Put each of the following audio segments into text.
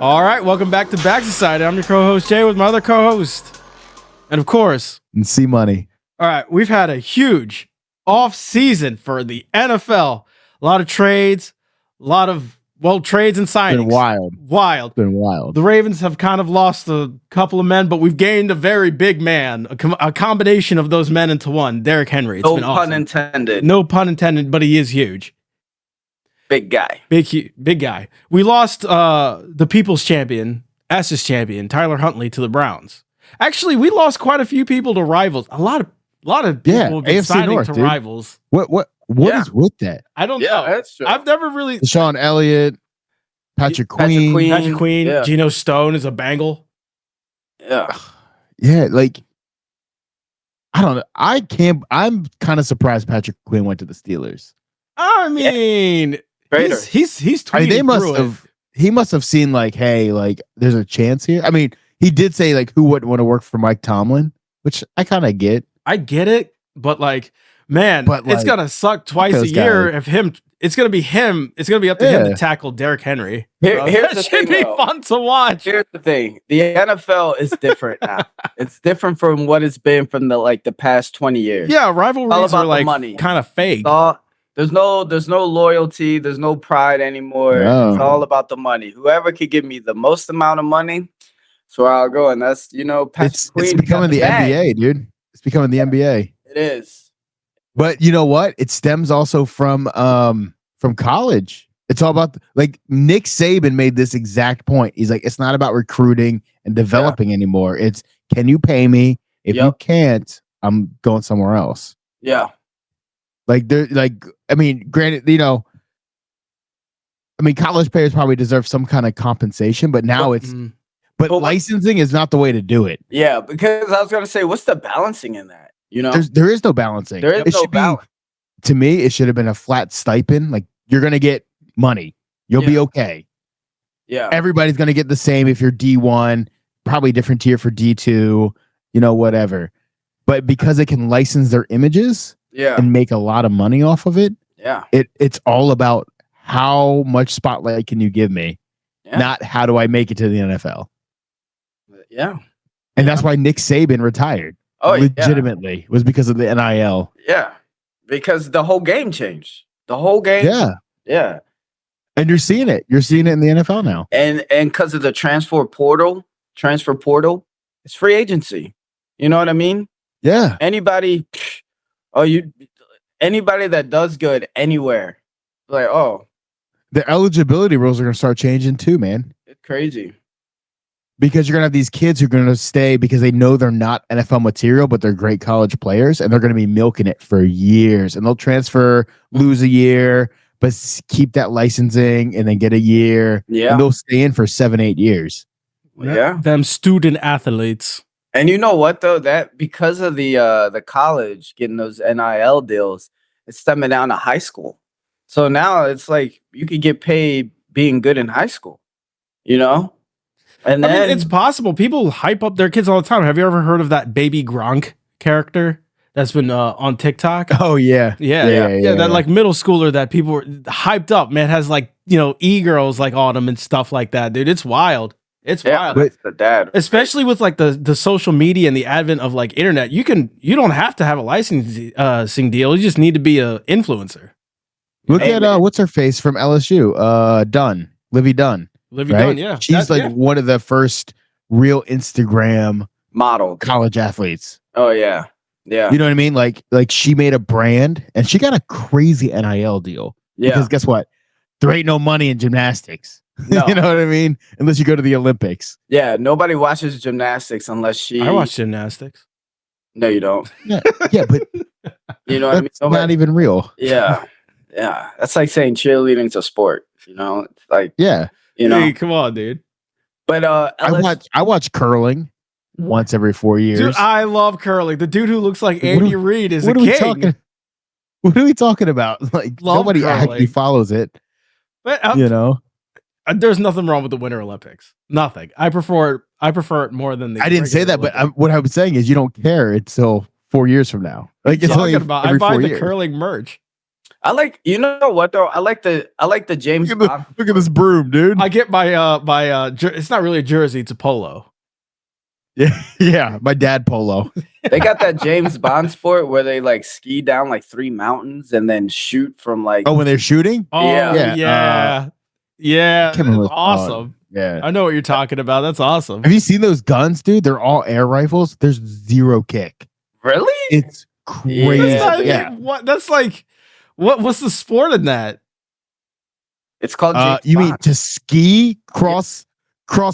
All right, welcome back to Back Society. I'm your co-host Jay with my other co-host, and of course, and C Money. All right, we've had a huge off season for the NFL. A lot of trades, trades and signings. Been wild. Been wild. The Ravens have kind of lost a couple of men, but we've gained a very big man, a combination of those men into one. Derrick Henry. It's been awesome. No pun intended. No pun intended, but he is huge. Big guy. Big guy. We lost the people's champion, S's champion, Tyler Huntley, to the Browns. Actually, we lost quite a few people to rivals. A lot of people have been AFC signing North, to dude. rivals. What is with that? I don't know. That's true. I've never really. Deshaun Elliott, Patrick Queen. Yeah. Geno Stone is a Bengal. Yeah. Yeah, like I don't know. I'm kind of surprised Patrick Queen went to the Steelers. I mean, he's tweeting he must have seen like, hey, like there's a chance here. I mean, he did say like who wouldn't want to work for Mike Tomlin, which I kind of get. I get it, but like, man, it's gonna suck twice a year if him. It's gonna be him. It's gonna be up to him to tackle Derrick Henry. Here's the should thing, be fun to watch. Here's the thing: the NFL is different now. It's different from what it's been from the past 20 years. Yeah, rivalries are like money. Kind of fake. There's no loyalty. There's no pride anymore. No. It's all about the money. Whoever could give me the most amount of money, that's where I'll go. And that's it's becoming the NBA, dude. It's becoming the NBA. It is. But you know what? It stems also from college. It's all about like Nick Saban made this exact point. He's like, it's not about recruiting and developing anymore. It's can you pay me? If you can't, I'm going somewhere else. Yeah. Like they're like, I mean, granted, college players probably deserve some kind of compensation, but now but licensing is not the way to do it. Yeah, because I was gonna say, what's the balancing in that? There is no balancing. There is no balance. To me, it should have been a flat stipend. Like you're gonna get money, you'll be okay. Yeah, everybody's gonna get the same if you're D1, probably different tier for D2, whatever. But because they can license their images, and make a lot of money off of it, it's all about how much spotlight can you give me, not how do I make it to the NFL. Yeah, and that's why Nick Saban retired. Legitimately was because of the NIL. Yeah, because the whole game changed. The whole game. Yeah. And you're seeing it. You're seeing it in the NFL now. And because of the transfer portal, it's free agency. You know what I mean? Yeah. Anybody that does good anywhere, like the eligibility rules are gonna start changing too, man. It's crazy. Because you're gonna have these kids who are gonna stay because they know they're not NFL material, but they're great college players, and they're gonna be milking it for years. And they'll transfer, lose a year, but keep that licensing and then get a year. Yeah. And they'll stay in for 7-8 years. Yeah. Them student athletes. And you know what though? That because of the college getting those NIL deals, it's stemming down to high school. So now it's like you could get paid being good in high school, And then it's possible. People hype up their kids all the time. Have you ever heard of that baby Gronk character that's been on TikTok? Oh yeah. That like middle schooler that people were hyped up, man, has like, e-girls like on him and stuff like that, dude. It's wild. It's wild. But the dad. Especially with like the social media and the advent of like internet. You don't have to have a licensing deal. You just need to be a influencer. Look at what's her face from LSU? Livy Dunn. Dunn, yeah. She's one of the first real Instagram model college athletes. Oh yeah. Yeah. You know what I mean? Like she made a brand and she got a crazy NIL deal. Yeah. Because guess what? There ain't no money in gymnastics. No. You know what I mean? Unless you go to the Olympics. Yeah. Nobody watches gymnastics unless I watch gymnastics. No, you don't. Yeah, but you know what I mean? It's not even real. Yeah. Yeah. That's like saying cheerleading's a sport. It's like Hey, come on, dude. But I watch curling once every 4 years. Dude, I love curling. The dude who looks like Andy Reid is a king. What are we talking about? Like nobody curling. actually follows it. But there's nothing wrong with the Winter Olympics. Nothing. I prefer it more than the. I didn't say that, but what I was saying is you don't care until 4 years from now. Like it's only about. I buy the curling merch. I like, you know what though? I like the James Bond. Look at this broom, dude. I get my it's not really a jersey, it's a polo. Yeah, my dad polo. They got that James Bond sport where they like ski down like 3 mountains and then shoot from like. Oh, when they're shooting? Oh yeah. That's awesome. Yeah. I know what you're talking about. That's awesome. Have you seen those guns, dude? They're all air rifles. There's 0 kick. Really? It's crazy. What? That's like, what's the sport in that? It's called. You mean to ski cross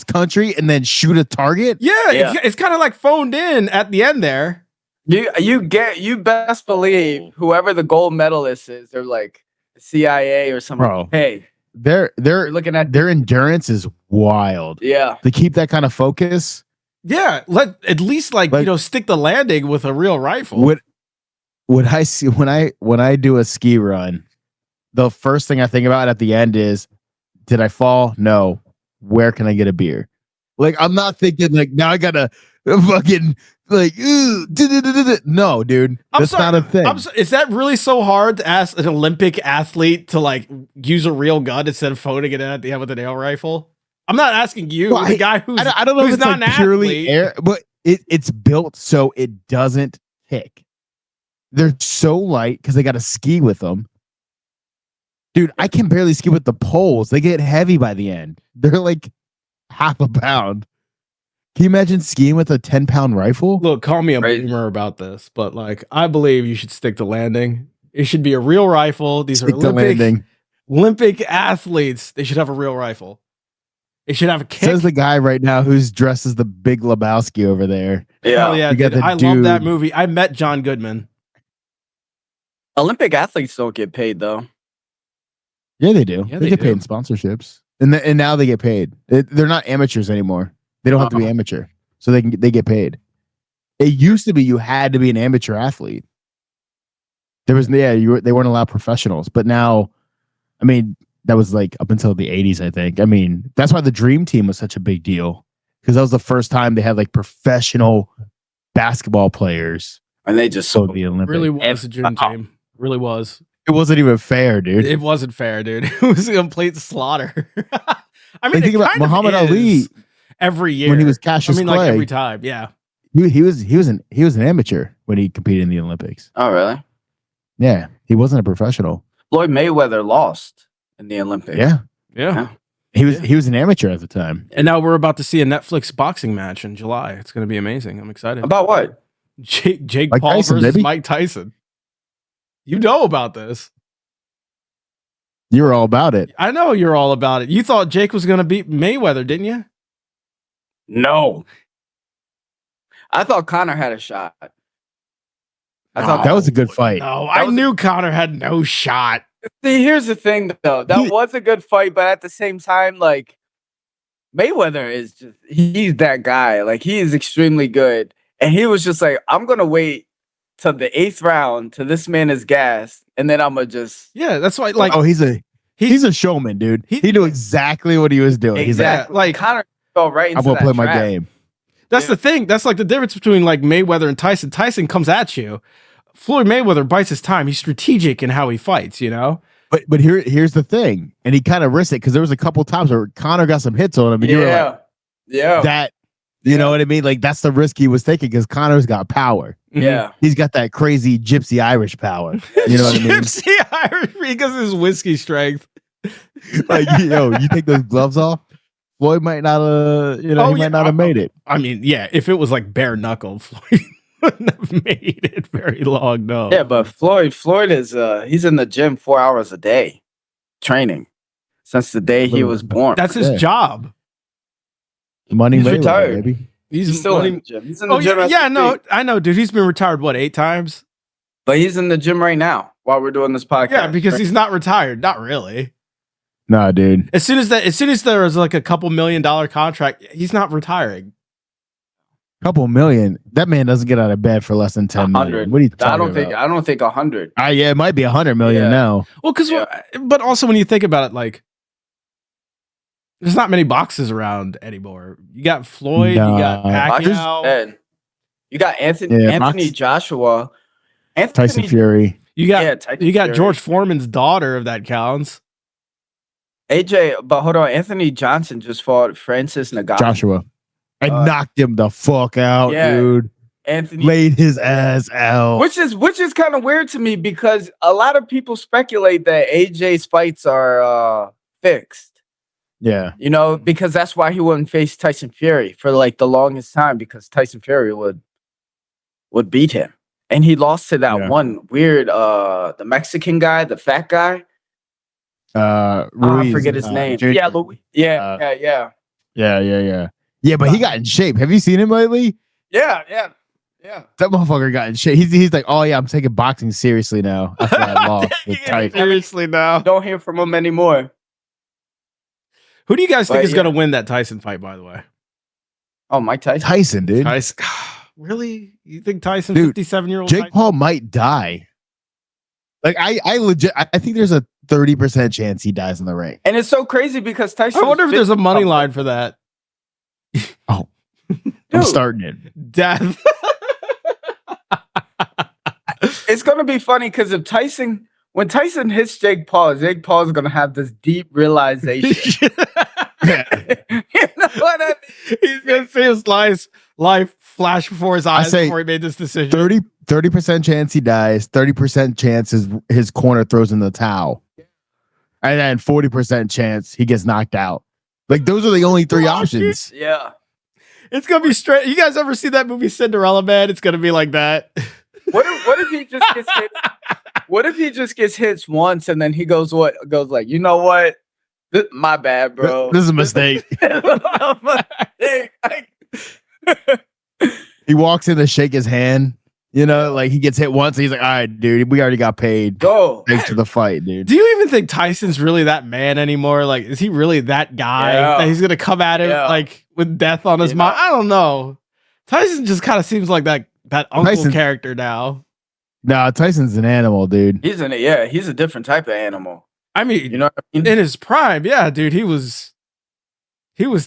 country and then shoot a target? Yeah. It's kind of like phoned in at the end there. You best believe whoever the gold medalist is, they're like CIA or something. Bro, hey, they're looking at their endurance is wild. Yeah, to keep that kind of focus. Yeah, let at least like stick the landing with a real rifle. What I see when I do a ski run, the first thing I think about at the end is, did I fall? No. Where can I get a beer? Like, I'm not thinking like now I gotta fucking like no, dude. That's not a thing. Is that really so hard to ask an Olympic athlete to like use a real gun instead of phoning it in at the end with an air rifle? I'm not asking you, the guy who's I don't know if it's not like purely air, but it's built so it doesn't kick. They're so light because they got to ski with them. Dude, I can barely ski with the poles. They get heavy by the end. They're like half a pound. Can you imagine skiing with a 10-pound rifle? Look, call me a boomer about this, but like I believe you should stick to landing. It should be a real rifle. These are Olympic athletes. They should have a real rifle. It should have a kick. Says the guy right now who's dressed as the Big Lebowski over there. Yeah, dude, I love that movie. I met John Goodman. Olympic athletes don't get paid though. Yeah, they do. Yeah, they get paid in sponsorships, and now they get paid. They're not amateurs anymore. They don't have to be amateur, so they get paid. It used to be you had to be an amateur athlete. There was they weren't allowed professionals, but now, I mean, that was like up until the 80s, I think. I mean, that's why the Dream Team was such a big deal, because that was the first time they had like professional basketball players, and they just go to the Olympics. Really was a Dream Team. Really was. It wasn't even fair, dude. It wasn't fair, dude. It was a complete slaughter. I mean, think about Muhammad Ali every year when he was Cassius Clay. Like every time, yeah. He was an amateur when he competed in the Olympics. Oh, really? Yeah, he wasn't a professional. Floyd Mayweather lost in the Olympics. Yeah. He was an amateur at the time. And now we're about to see a Netflix boxing match in July. It's going to be amazing. I'm excited. About what? Jake Mike Paul Tyson, versus baby. Mike Tyson. You know about this. You were all about it. I know you're all about it. You thought Jake was going to beat Mayweather, didn't you? No. I thought Conor had a shot. I thought that was a good fight. No, I knew Conor had no shot. See, here's the thing, though. That was a good fight, but at the same time, like, Mayweather is he's that guy. Like, he is extremely good. And he was just like, I'm going to wait till the 8th round till this man is gassed, and then I'm going to just... Yeah, that's why, like... Oh, he's a showman, dude. He knew exactly what he was doing. Exactly. He's like Conor fell right into I'm going to play my trap. game. That's the thing. That's like the difference between like Mayweather and Tyson. Tyson comes at you. Floyd Mayweather bites his time. He's strategic in how he fights, you know? But here's the thing. And he kind of risked it because there was a couple times where Conor got some hits on him. And you were like, that, you know what I mean? Like, that's the risk he was taking because Conor's got power. Yeah. He's got that crazy gypsy Irish power. You know what I mean? Gypsy Irish because of his whiskey strength. Like, you take those gloves off, Floyd might not might not have made it. I mean, yeah, if it was like bare knuckle, Floyd wouldn't have made it very long, no. Yeah, but Floyd is he's in the gym 4 hours a day training since the day he was born. That's his job. Money he's Mayweather, retired. baby. He's still in the gym. He's in the gym. No, I know, dude. He's been retired, what, 8 times? But he's in the gym right now while we're doing this podcast. Yeah, because he's not retired. Not really. Nah, dude. As soon as there was like a $2 million contract, he's not retiring. Couple million. That man doesn't get out of bed for less than 10 million. What are you talking about? I don't think 100. Yeah, it might be 100 million now. Well, but also when you think about it, like, there's not many boxes around anymore. You got Floyd, you got Pacquiao, you got Anthony Joshua, Tyson Fury. You got George Foreman's daughter, if that counts. AJ, but hold on. Anthony Johnson just fought Francis Ngannou. Joshua. I knocked him the fuck out, dude. Anthony laid his ass out. Which is kind of weird to me because a lot of people speculate that AJ's fights are fixed. Yeah. You know, because that's why he wouldn't face Tyson Fury for like the longest time, because Tyson Fury would beat him. And he lost to that one weird the Mexican guy, the fat guy. Ruiz, I forget his name. Yeah, Yeah, but he got in shape. Have you seen him lately? Yeah. That motherfucker got in shape. He's like, oh yeah, I'm taking boxing seriously now. After I lost. Seriously now. Don't hear from him anymore. Who do you guys think is going to win that Tyson fight, by the way? Oh, Mike Tyson. Tyson, dude. Tyson. Really? You think Tyson, 57-year-old? Jake Paul might die. Like, I legit, I think there's a 30% chance he dies in the ring. And it's so crazy because Tyson. I wonder if there's a money line for that. Oh, I'm starting it. Death. It's going to be funny because when Tyson hits Jake Paul is going to have this deep realization. You know what I mean? He's going to see his life flash before his eyes before he made this decision. 30% chance he dies, 30% chance his corner throws in the towel. And then 40% chance he gets knocked out. Like, those are the only three options. Yeah. It's going to be straight. You guys ever see that movie Cinderella Man? It's going to be like that. What if he just gets hit? What if he just gets hit once and then he goes like, you know what? My bad, bro. This is a mistake. He walks in to shake his hand. You know, like he gets hit once. And he's like, all right, dude, we already got paid. Go. Thanks for the fight, dude. Do you even think Tyson's really that man anymore? Like, is he really that guy that he's going to come at him like with death on his mind? I don't know. Tyson just kind of seems like that uncle character now. Nah, Tyson's an animal, dude. He's a different type of animal. I mean, you know what I mean? In his prime, yeah, dude, he was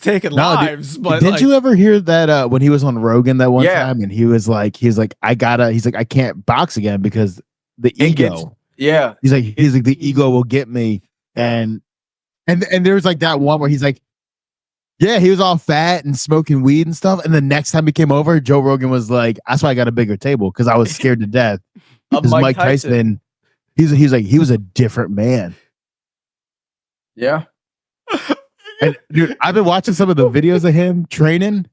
taking lives. Dude, but did you ever hear that when he was on Rogan that one time and he was like, I can't box again because the ego. He's like the ego will get me. And there's like that one where he's like, yeah, he was all fat and smoking weed and stuff. And the next time he came over, Joe Rogan was like, that's why I got a bigger table because I was scared to death. Because Mike Tyson, he's like, he was a different man. Yeah. And dude, I've been watching some of the videos of him training.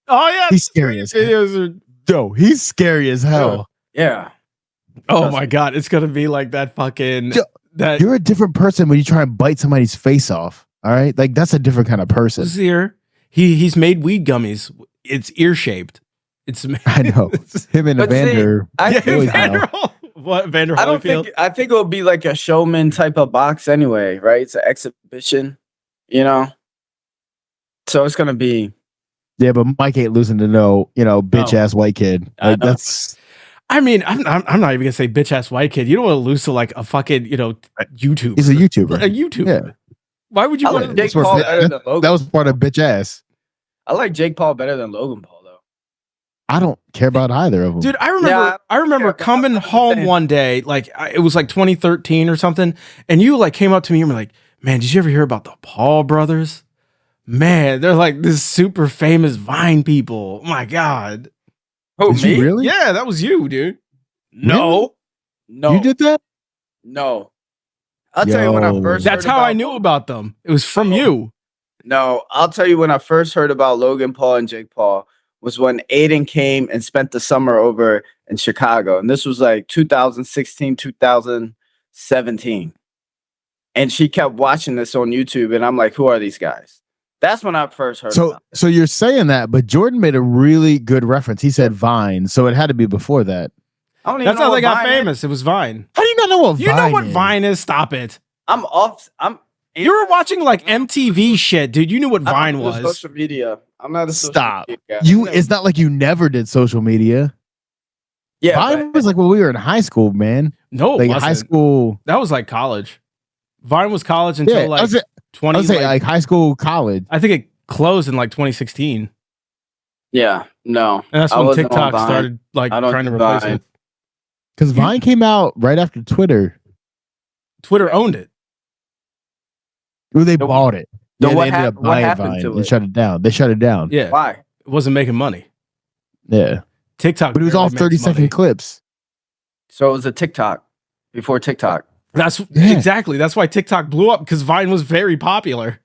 Oh yeah, he's scary as hell. He's scary as hell. Yeah. Oh my god, it's gonna be like that fucking. You're a different person when you try and bite somebody's face off. All right, like that's a different kind of person. His ear. He's made weed gummies. It's ear shaped. I know. Him and Evander. Vander Holyfield? I think it'll be like a showman type of box anyway, right? It's an exhibition, you know. So it's gonna be. Yeah, but Mike ain't losing to bitch ass white kid. Like, that's. I mean, I'm not even gonna say bitch ass white kid. You don't want to lose to like a fucking YouTuber. He's a YouTuber. A YouTuber. Yeah. Why would you want Jake Paul better than Logan? That was part of bitch ass. I like Jake Paul better than Logan Paul though. I don't care about either of them. Dude, I remember coming home one day, like it was like 2013 or something, and you like came up to me and were like, man, did you ever hear about the Paul brothers? Man, they're like this super famous Vine people. Oh my God. Oh, me? Really? Yeah, that was you, dude. No. You did that? No. I'll tell you when I first That's how I knew about them. It was from you. No, I'll tell you when I first heard about Logan Paul and Jake Paul was when Aiden came and spent the summer over in Chicago. And this was like 2016, 2017. And she kept watching this on YouTube. And I'm like, who are these guys? That's when I first heard about it. So you're saying that, but Jordan made a really good reference. He said Vine. So it had to be before that. That's how they got famous. It was Vine. How do you not know what Vine is? You know what Vine is? Stop it. You were watching like MTV shit, dude. You knew what Vine was. Social media. I'm not a Stop. Social media guy. It's not like you never did social media. Yeah, Vine was like when we were in high school, man. No, like wasn't. High school. That was like college. Vine was college until like 20. I was saying like high school, college. I think it closed in like 2016. Yeah, no. And that's when TikTok started like trying to replace it. Because Vine came out right after Twitter. Twitter owned it. Well, they bought it. So Yeah, what they ended up what buying happened Vine to and it? shut it down. They shut it down. Yeah. Why? It wasn't making money. Yeah. TikTok. But it was all 30-second clips. So it was a TikTok before TikTok. That's exactly. That's why TikTok blew up, because Vine was very popular.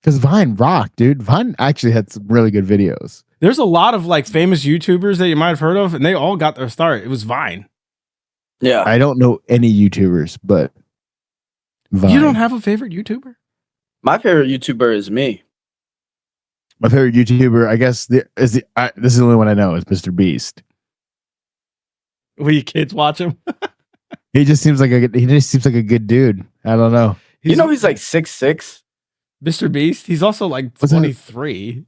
Because Vine rocked, dude. Vine actually had some really good videos. There's a lot of like famous YouTubers that you might have heard of, and they all got their start. It was Vine. Yeah. I don't know any YouTubers, but Vine. You don't have a favorite YouTuber? My favorite YouTuber is me. My favorite YouTuber, I guess, this is the only one I know, is Mr. Beast. Will you kids watch him? He just seems like a good dude. I don't know. He's like 6'6". Mr. Beast. He's also like 23.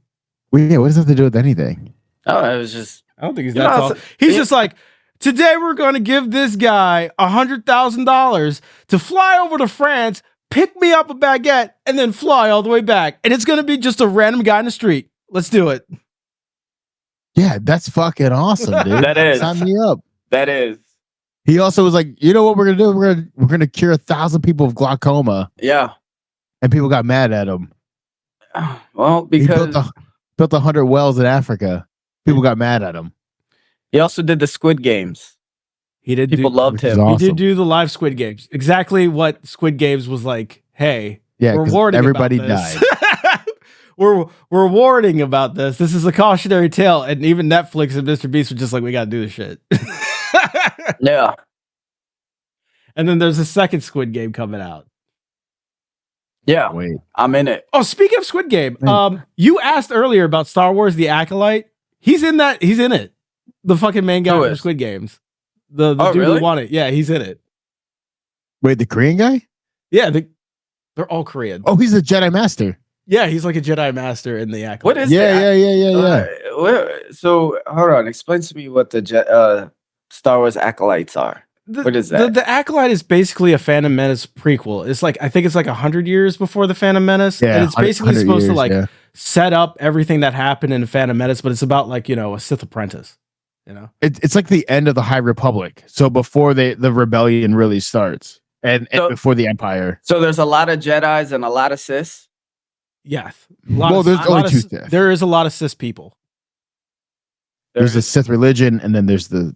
Well, yeah, what does that have to do with anything? Oh, it was just. I don't think he's that tall. He's just like, today we're going to give this guy $100,000 to fly over to France, pick me up a baguette, and then fly all the way back. And it's going to be just a random guy in the street. Let's do it. Yeah, that's fucking awesome, dude. That is. Sign me up. That is. He also was like, you know what we're gonna do? We're gonna cure 1,000 people of glaucoma. Yeah. And people got mad at him. Well, because he built 100 wells in Africa. People got mad at him. He also did the Squid Games. He did. People loved him. Awesome. He did do the live Squid Games. Exactly what Squid Games was like. Hey, yeah, we're warning everybody about this. died. we're warning about this. This is a cautionary tale. And even Netflix and Mr. Beast were just like, we gotta do this shit. Yeah. And then there's a second Squid Game coming out. Yeah. Wait. I'm in it. Oh, speaking of Squid Game, you asked earlier about Star Wars: The Acolyte. He's in that. He's in it. The fucking main guy from Squid Games. The dude really? who won it. Yeah, he's in it. Wait, the Korean guy? Yeah, they're all Korean. Oh, he's a Jedi Master. Yeah, he's like a Jedi Master in The Acolyte. What is Yeah. So hold on. Explain to me what the Star Wars Acolytes are. What is that? The Acolyte is basically a Phantom Menace prequel. It's like, I think it's like 100 years before the Phantom Menace. Yeah, and it's basically supposed to like yeah. set up everything that happened in the Phantom Menace, but it's about like, a Sith apprentice. It's like the end of the High Republic. So before the rebellion really starts, and before the Empire. So there's a lot of Jedis and a lot of Siths. Yeah. There's only two Sith. There is a lot of Sith people. There's the Sith religion, and then there's the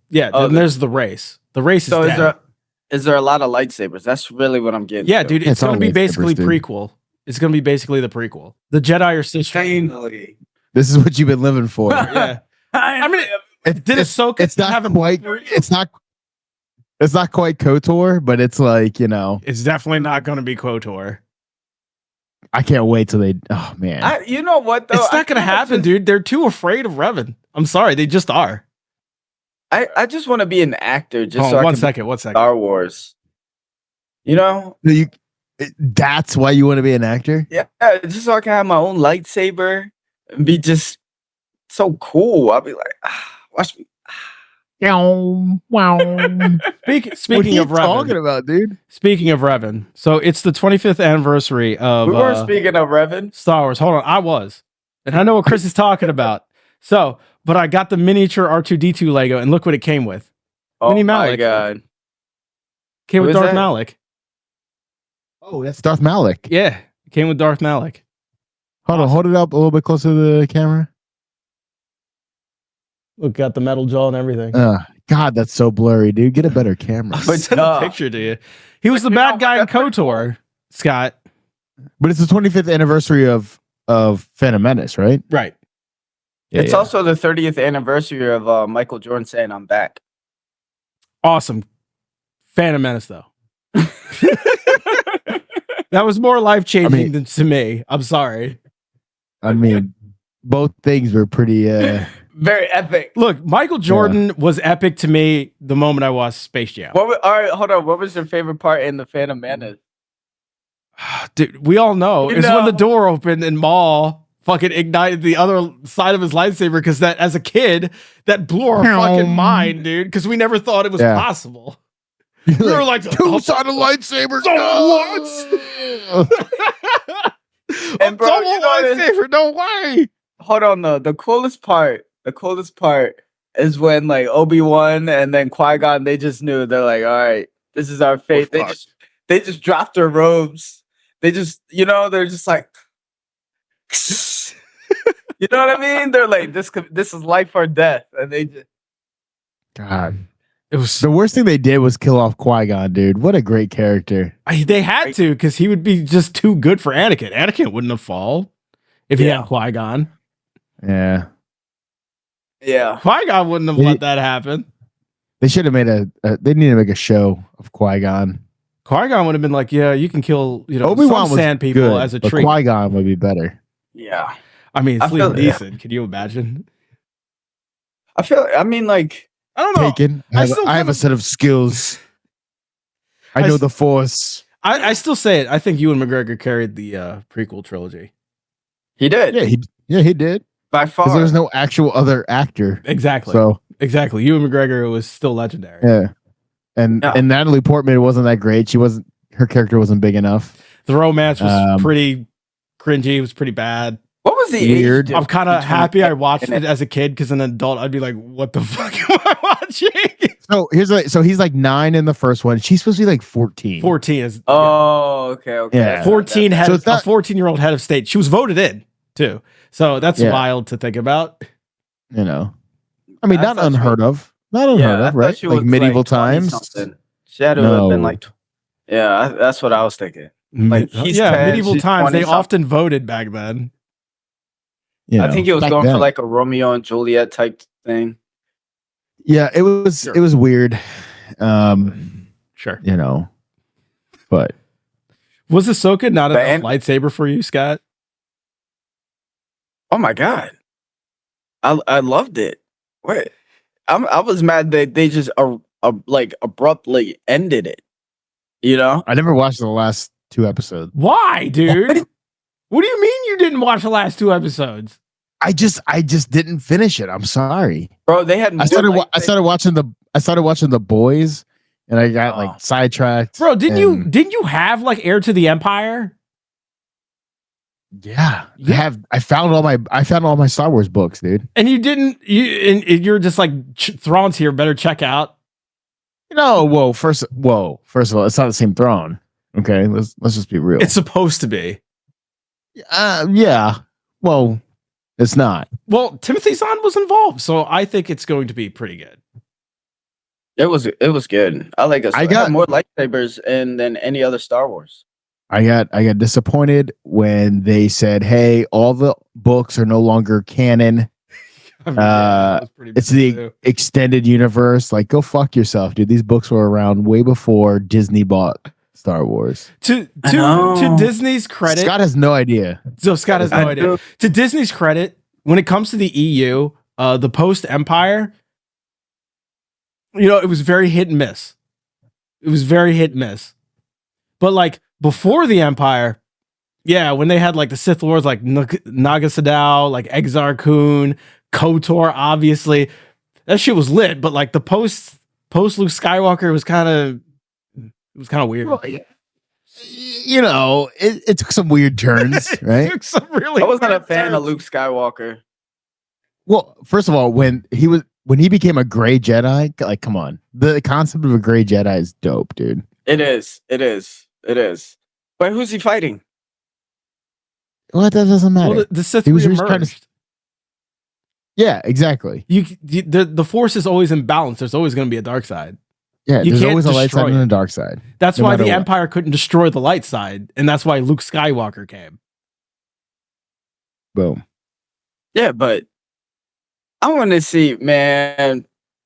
Yeah, then there's the race. The race is dead. Is there a lot of lightsabers? That's really what I'm getting. Yeah, to. dude, it's going to be basically prequel. It's going to be basically the prequel. The Jedi are Sith. This is what you've been living for. Yeah. I mean, it's not quite KOTOR, but it's like, it's definitely not going to be KOTOR. I can't wait till they. Oh man, you know what though? It's not going to happen, dude. They're too afraid of Revan. I'm sorry, they just are. I just want to be an actor. Just one second. Star Wars. That's why you want to be an actor? Yeah, just so I can have my own lightsaber and be just so cool. I'll be like, watch me. Wow. Speaking of Revan, talking about, dude? Speaking of Revan, so it's the 25th anniversary of. We were speaking of Revan. Star Wars. Hold on, I was, and I know what Chris is talking about. So, but I got the miniature R2D2 Lego, and look what it came with. Oh Mini my Malik. god! Came with Darth Malik. Oh, that's Darth Malik. Yeah, it came with Darth Malik. Hold on, hold it up a little bit closer to the camera. Look, got the metal jaw and everything. God, that's so blurry, dude. Get a better camera. I'll send a picture to you. He was the bad guy in KOTOR, Scott. But it's the 25th anniversary of Phantom Menace, right? Right. Yeah, it's also the 30th anniversary of Michael Jordan saying I'm back. Awesome. Phantom Menace, though. That was more life-changing than to me. I'm sorry. I mean, both things were pretty... Very epic. Look, Michael Jordan was epic to me the moment I watched Space Jam. All right, hold on. What was your favorite part in the Phantom Menace? Dude, we all know. It's when the door opened and Maul fucking ignited the other side of his lightsaber, because that, as a kid, that blew our fucking mind, dude, because we never thought it was possible. We were like, two-sided lightsabers. And bro, lightsaber, no way. Hold on, the coolest part is when like Obi-Wan and then Qui-Gon, they just knew. They're like, all right, this is our fate. They just dropped their robes. They just, they're just like, you know what I mean? They're like, this is life or death, and they just. God, it was the worst thing they did was kill off Qui-Gon, dude. What a great character. They had to, because he would be just too good for Anakin. Anakin wouldn't have fallen if he had Qui-Gon. Yeah. Yeah. Qui-Gon wouldn't have let that happen. They should have made they need to make a show of Qui-Gon. Qui-Gon would have been like, yeah, you can kill, Obi-Wan some sand people good, as a but treat. Qui-Gon would be better. Yeah. I mean, it's Liam Neeson. Can you imagine? I don't know. Taken. I have a set of skills. I know the Force. I still say it. I think Ewan McGregor carried the prequel trilogy. He did. Yeah, he did. By far. Because there was no actual other actor. Exactly. So exactly. Ewan McGregor was still legendary. Yeah. And Natalie Portman wasn't that great. Her character wasn't big enough. The romance was pretty cringy. It was pretty bad. What was the weird? I'm kind of happy I watched it as a kid, because an adult I'd be like, what the fuck am I watching? So he's like 9 in the first one. She's supposed to be like 14. 14 is okay. Yeah. 14 had a 14-year-old head of state. She was voted in too. So that's wild to think about. I mean, not unheard of. Not unheard of, right? Like medieval times. She had to have been like, that's what I was thinking. Like, medieval times, they often voted back then. I think it was going for like a Romeo and Juliet type thing. Yeah, it was weird. Sure. But was Ahsoka not enough lightsaber for you, Scott? Oh my God. I loved it. Wait. I was mad that they just like abruptly ended it. I never watched the last 2 episodes. Why, dude? What do you mean you didn't watch the last 2 episodes? I just didn't finish it. I'm sorry, bro. They had. I started watching the Boys, and I got sidetracked. Bro, didn't you have like Heir to the Empire? Yeah. I found all my Star Wars books, dude. And you didn't. You're just like Thrawn's here. Better check out. First of all, it's not the same Thrawn. Okay, let's just be real. It's supposed to be. Yeah. Well, it's not. Well, Timothy Zahn was involved, so I think it's going to be pretty good. It was good. I like it. I got more lightsabers than any other Star Wars. I got disappointed when they said, "Hey, all the books are no longer canon." It's the extended universe. Like, go fuck yourself, dude. These books were around way before Disney bought Star Wars. To Disney's credit, Scott has no idea. So Scott has no idea. To Disney's credit, when it comes to the EU, the post Empire, it was very hit and miss. But like before the Empire, when they had like the Sith Lords, like Naga Sadow, like Exar Kun, KOTOR, obviously that shit was lit. But like the post Luke Skywalker was kind of. It was kind of weird. Well, it took some weird turns, right? I wasn't a fan of Luke Skywalker. Well, first of all, when he became a gray Jedi, like, come on. The concept of a gray Jedi is dope, dude. It is. But who's he fighting? Well, that doesn't matter. Well, the Sith re-emerged. Yeah, exactly. The Force is always in balance. There's always going to be a dark side. Yeah, there's always a light side and a dark side. That's why the Empire couldn't destroy the light side, and that's why Luke Skywalker came. Boom. Yeah, but I want to see, man,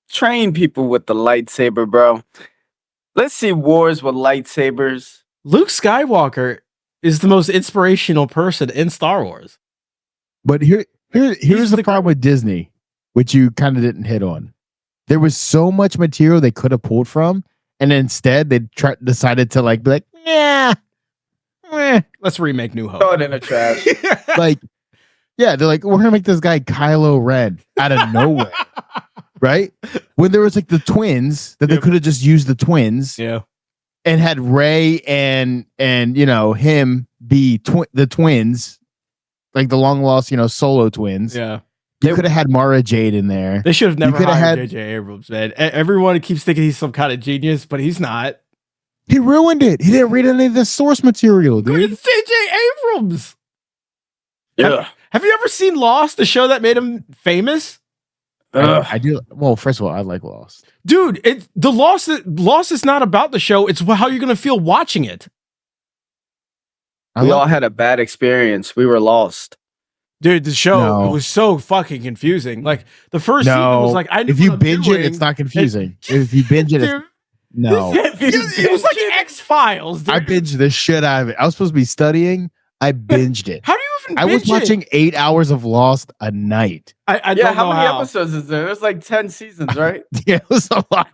train people with the lightsaber, bro. Let's see wars with lightsabers. Luke Skywalker is the most inspirational person in Star Wars. But here's the problem with Disney, which you kind of didn't hit on. There was so much material they could have pulled from, and instead they decided to be like, let's remake New Hope. Throw it in the trash. They're like, we're gonna make this guy Kylo Ren out of nowhere, right? When there was like the twins that they could have just used the twins, and had Rey and him be the twins, like the long lost Solo twins, You could have had Mara Jade in there. They should have never hired J.J. Abrams, man. Everyone keeps thinking he's some kind of genius, but he's not. He ruined it. He didn't read any of the source material, dude. It's J.J. Abrams. Yeah. Have you ever seen Lost, the show that made him famous? I do. Well, first of all, I like Lost. Dude, Lost is not about the show. It's how you're going to feel watching it. We all had a bad experience. We were lost. Dude, the show was so fucking confusing. Like the first season was like, I knew if you binge it, it's not confusing. If you binge it, it's, no. It was like X-Files. I binged the shit out of it. I was supposed to be studying. I binged it. How do you even binge I was watching 8 hours of Lost a night. I don't know how many episodes is there? There's like 10 seasons, right? Yeah, it was a lot.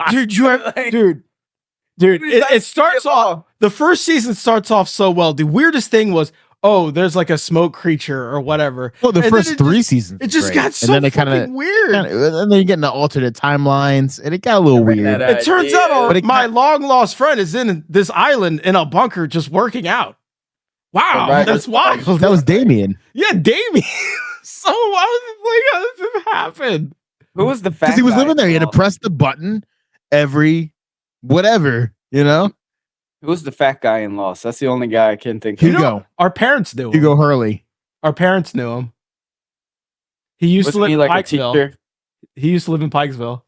Dude, it starts off. The first season starts off so well. The weirdest thing was, there's like a smoke creature or whatever. Well, the first 3 seasons. It just got so fucking weird. And then you get into alternate timelines, and it got a little weird. It turns out my long lost friend is in this island in a bunker just working out. Wow, that's wild. That was Damien. Yeah, Damien. So I was like, how does this happen? Who was the fat? Because he was living there. He had to press the button every whatever, you know. Who was the fat guy in Lost? That's the only guy I can think of. Hugo. Our parents knew him. Hugo Hurley. Our parents knew him. He used to live in Pikesville. He used to live in Pikesville.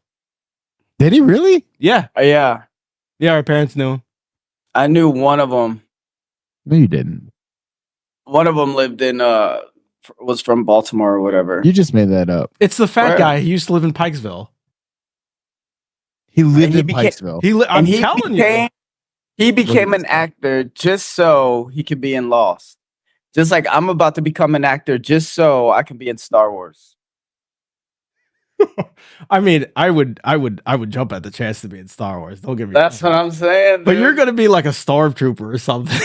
Did he really? Yeah. Yeah. Yeah, our parents knew him. I knew one of them. No, you didn't. One of them lived in was from Baltimore or whatever. You just made that up. It's the fat guy. He used to live in Pikesville. He lived in Pikesville. I'm telling you. He became an actor just so he could be in Lost. Just like I'm about to become an actor just so I can be in Star Wars. I mean, I would jump at the chance to be in Star Wars. Don't get me. That's what I'm saying. Dude. But you're gonna be like a stormtrooper or something.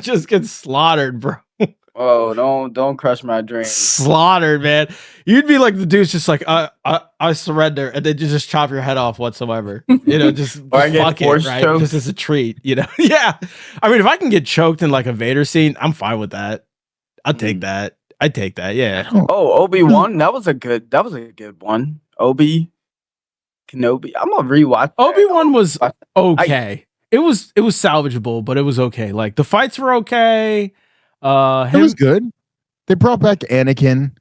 Just get slaughtered, bro. Oh, don't crush my dreams. Slaughtered, man. You'd be like the dude's just like, I surrender, and then you just chop your head off whatsoever. You know, just I get force right? choked. Just as a treat, you know? Yeah. I mean, if I can get choked in like a Vader scene, I'm fine with that. I'll take that. I'd take that, yeah. Oh, Obi-Wan, that was a good one. Obi Kenobi. I'm gonna rewatch. Obi-Wan was okay. It was salvageable, but it was okay. Like the fights were okay. It was good. They brought back Anakin,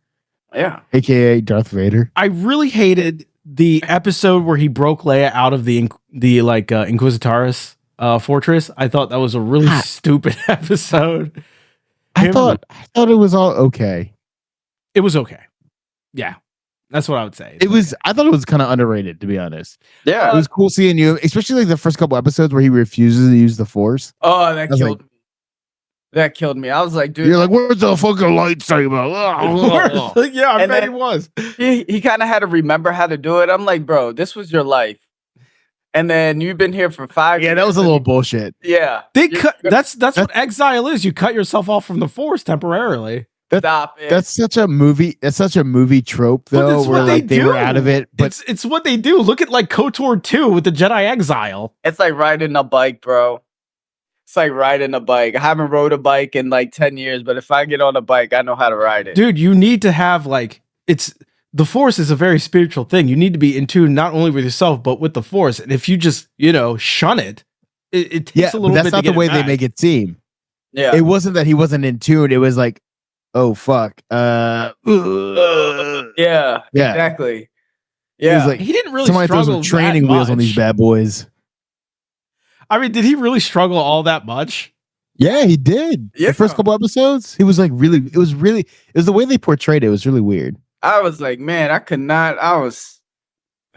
aka Darth Vader. I really hated the episode where he broke Leia out of the Inquisitoris fortress. I thought that was a really stupid episode. I thought it was all okay. It was okay. Yeah. That's what I would say. I thought it was kind of underrated, to be honest. Yeah. It was cool seeing you, especially like the first couple episodes where he refuses to use the Force. Oh, that killed me. That killed me. I was like, dude. You're like, where's the fucking lightsaber? Yeah, I bet he was. He kind of had to remember how to do it. I'm like, bro, this was your life. And then you've been here for 5 years. Yeah, that was a little bullshit. Yeah. That's what exile is. You cut yourself off from the Force temporarily. Stop it. That's such a movie. That's such a movie trope, though, where like they were out of it. But it's what they do. Look at like KOTOR 2 with the Jedi exile. It's like riding a bike, bro. It's like riding a bike. I haven't rode a bike in like 10 years, but if I get on a bike, I know how to ride it. Dude, you need to have like the Force is a very spiritual thing. You need to be in tune not only with yourself but with the Force. And if you just shun it takes a little bit. That's not the way they make it seem. Yeah, it wasn't that he wasn't in tune. It was like, oh fuck. Yeah, exactly. Yeah, like, he didn't really. Somebody throws some training wheels on these bad boys. I mean, did he really struggle all that much? Yeah, he did. Yeah. The first couple episodes, he was like it was the way they portrayed it. It was really weird. I was like, man, I could not.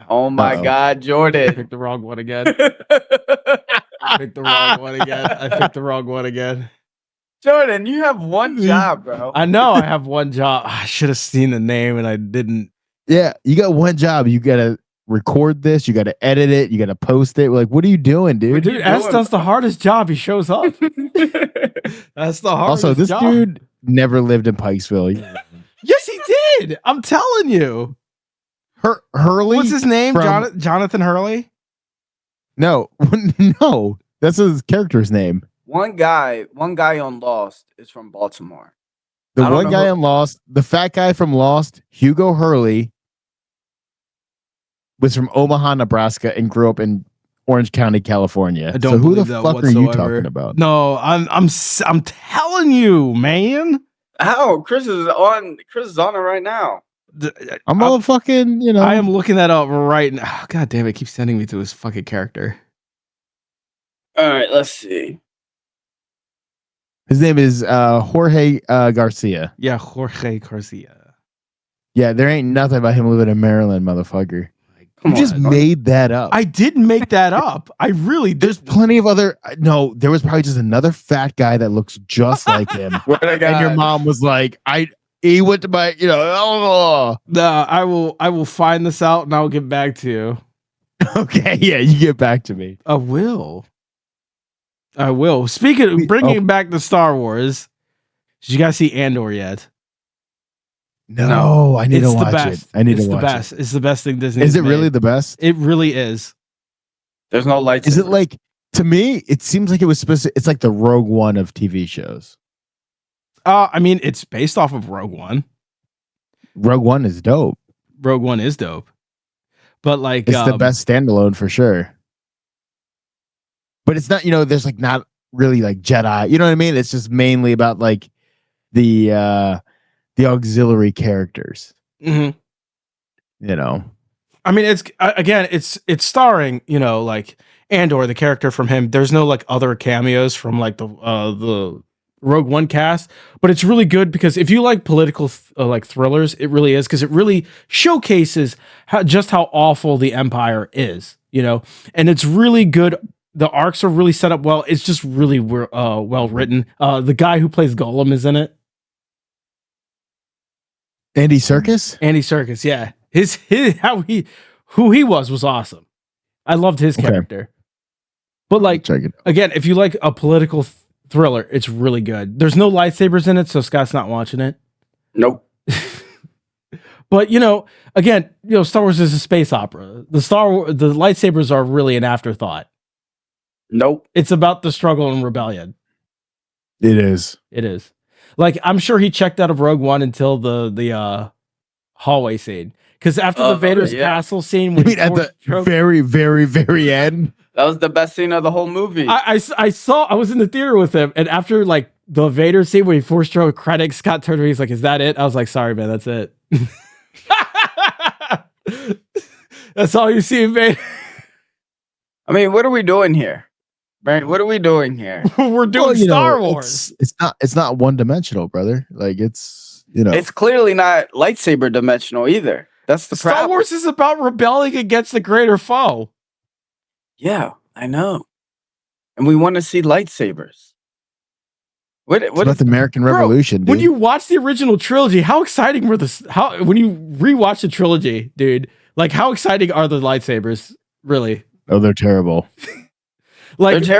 Oh my God, Jordan. I picked the wrong one again. I picked the wrong one again. Jordan, you have one job, bro. I know I have one job. I should have seen the name and I didn't. Yeah, you got one job. You got to record this. You got to edit it. You got to post it. We're like, what are you doing, dude? Dude, that's the hardest job. He shows up. That's the hardest Also, this job. dude never lived in Pikesville. Yes, he did. I'm telling you. Hurley? What's his name? Jonathan Hurley? No. No. That's his character's name. One guy on Lost is from Baltimore. The one guy on Lost, the fat guy from Lost, Hugo Hurley, was from Omaha, Nebraska, and grew up in Orange County, California. I don't believe that. Who the fuck are you talking about? No, I'm telling you, man. How? Chris is on it right now. I'm all fucking, you know. I am looking that up right now. Oh, God damn it, keeps sending me to his fucking character. All right, let's see. His name is Jorge Garcia. Yeah, Jorge Garcia. Yeah, there ain't nothing about him living in Maryland, motherfucker. You just made that up. I didn't make that up. I really did. There's plenty of other. No, there was probably just another fat guy that looks just like him. And your mom was like, he went to my, No, I will find this out and I'll get back to you. Okay, yeah, you get back to me. I will. Speaking of bringing back the Star Wars, did you guys see Andor yet? No, I need to watch it. I need to watch it. It's the best thing Disney. Is it really the best? It really is. There's no lights. Is it like, to me, it seems like it was supposed to, it's like the Rogue One of TV shows. I mean, it's based off of Rogue One. Rogue One is dope. Rogue One is dope. But like, it's the best standalone for sure. But it's not, there's like not really like Jedi. You know what I mean? It's just mainly about like the auxiliary characters. Mm-hmm. I mean, it's starring, like Andor, the character from him. There's no like other cameos from like the Rogue One cast, but it's really good because if you like political like thrillers, it really is, because it really showcases how awful the Empire is, and it's really good. The arcs are really set up well. It's just really well written. The guy who plays Gollum is in it. Andy Serkis? Andy Serkis, yeah. Who he was awesome. I loved his character. But like, again, if you like a political thriller, it's really good. There's no lightsabers in it, so Scott's not watching it. Nope. But again, Star Wars is a space opera. The lightsabers are really an afterthought. Nope. It's about the struggle and rebellion. It is. Like, I'm sure he checked out of Rogue One until the hallway scene. Because after the Vader's castle scene, when at the very, very, very end, that was the best scene of the whole movie. I was in the theater with him, and after like the Vader scene where he forced throw credits, Scott turned to me, he's like, "Is that it?" I was like, "Sorry, man, that's it." That's all you see, Vader. I mean, what are we doing here? Right, what are we doing here? We're doing Star Wars. It's not one dimensional, brother. Like it's clearly not lightsaber dimensional either. That's the problem. Star Wars is about rebelling against the greater foe. Yeah, I know, and we want to see lightsabers. What about the American Revolution, dude. When you watch the original trilogy, how exciting were when you rewatch the trilogy, dude? Like, how exciting are the lightsabers? Really? Oh, they're terrible. Like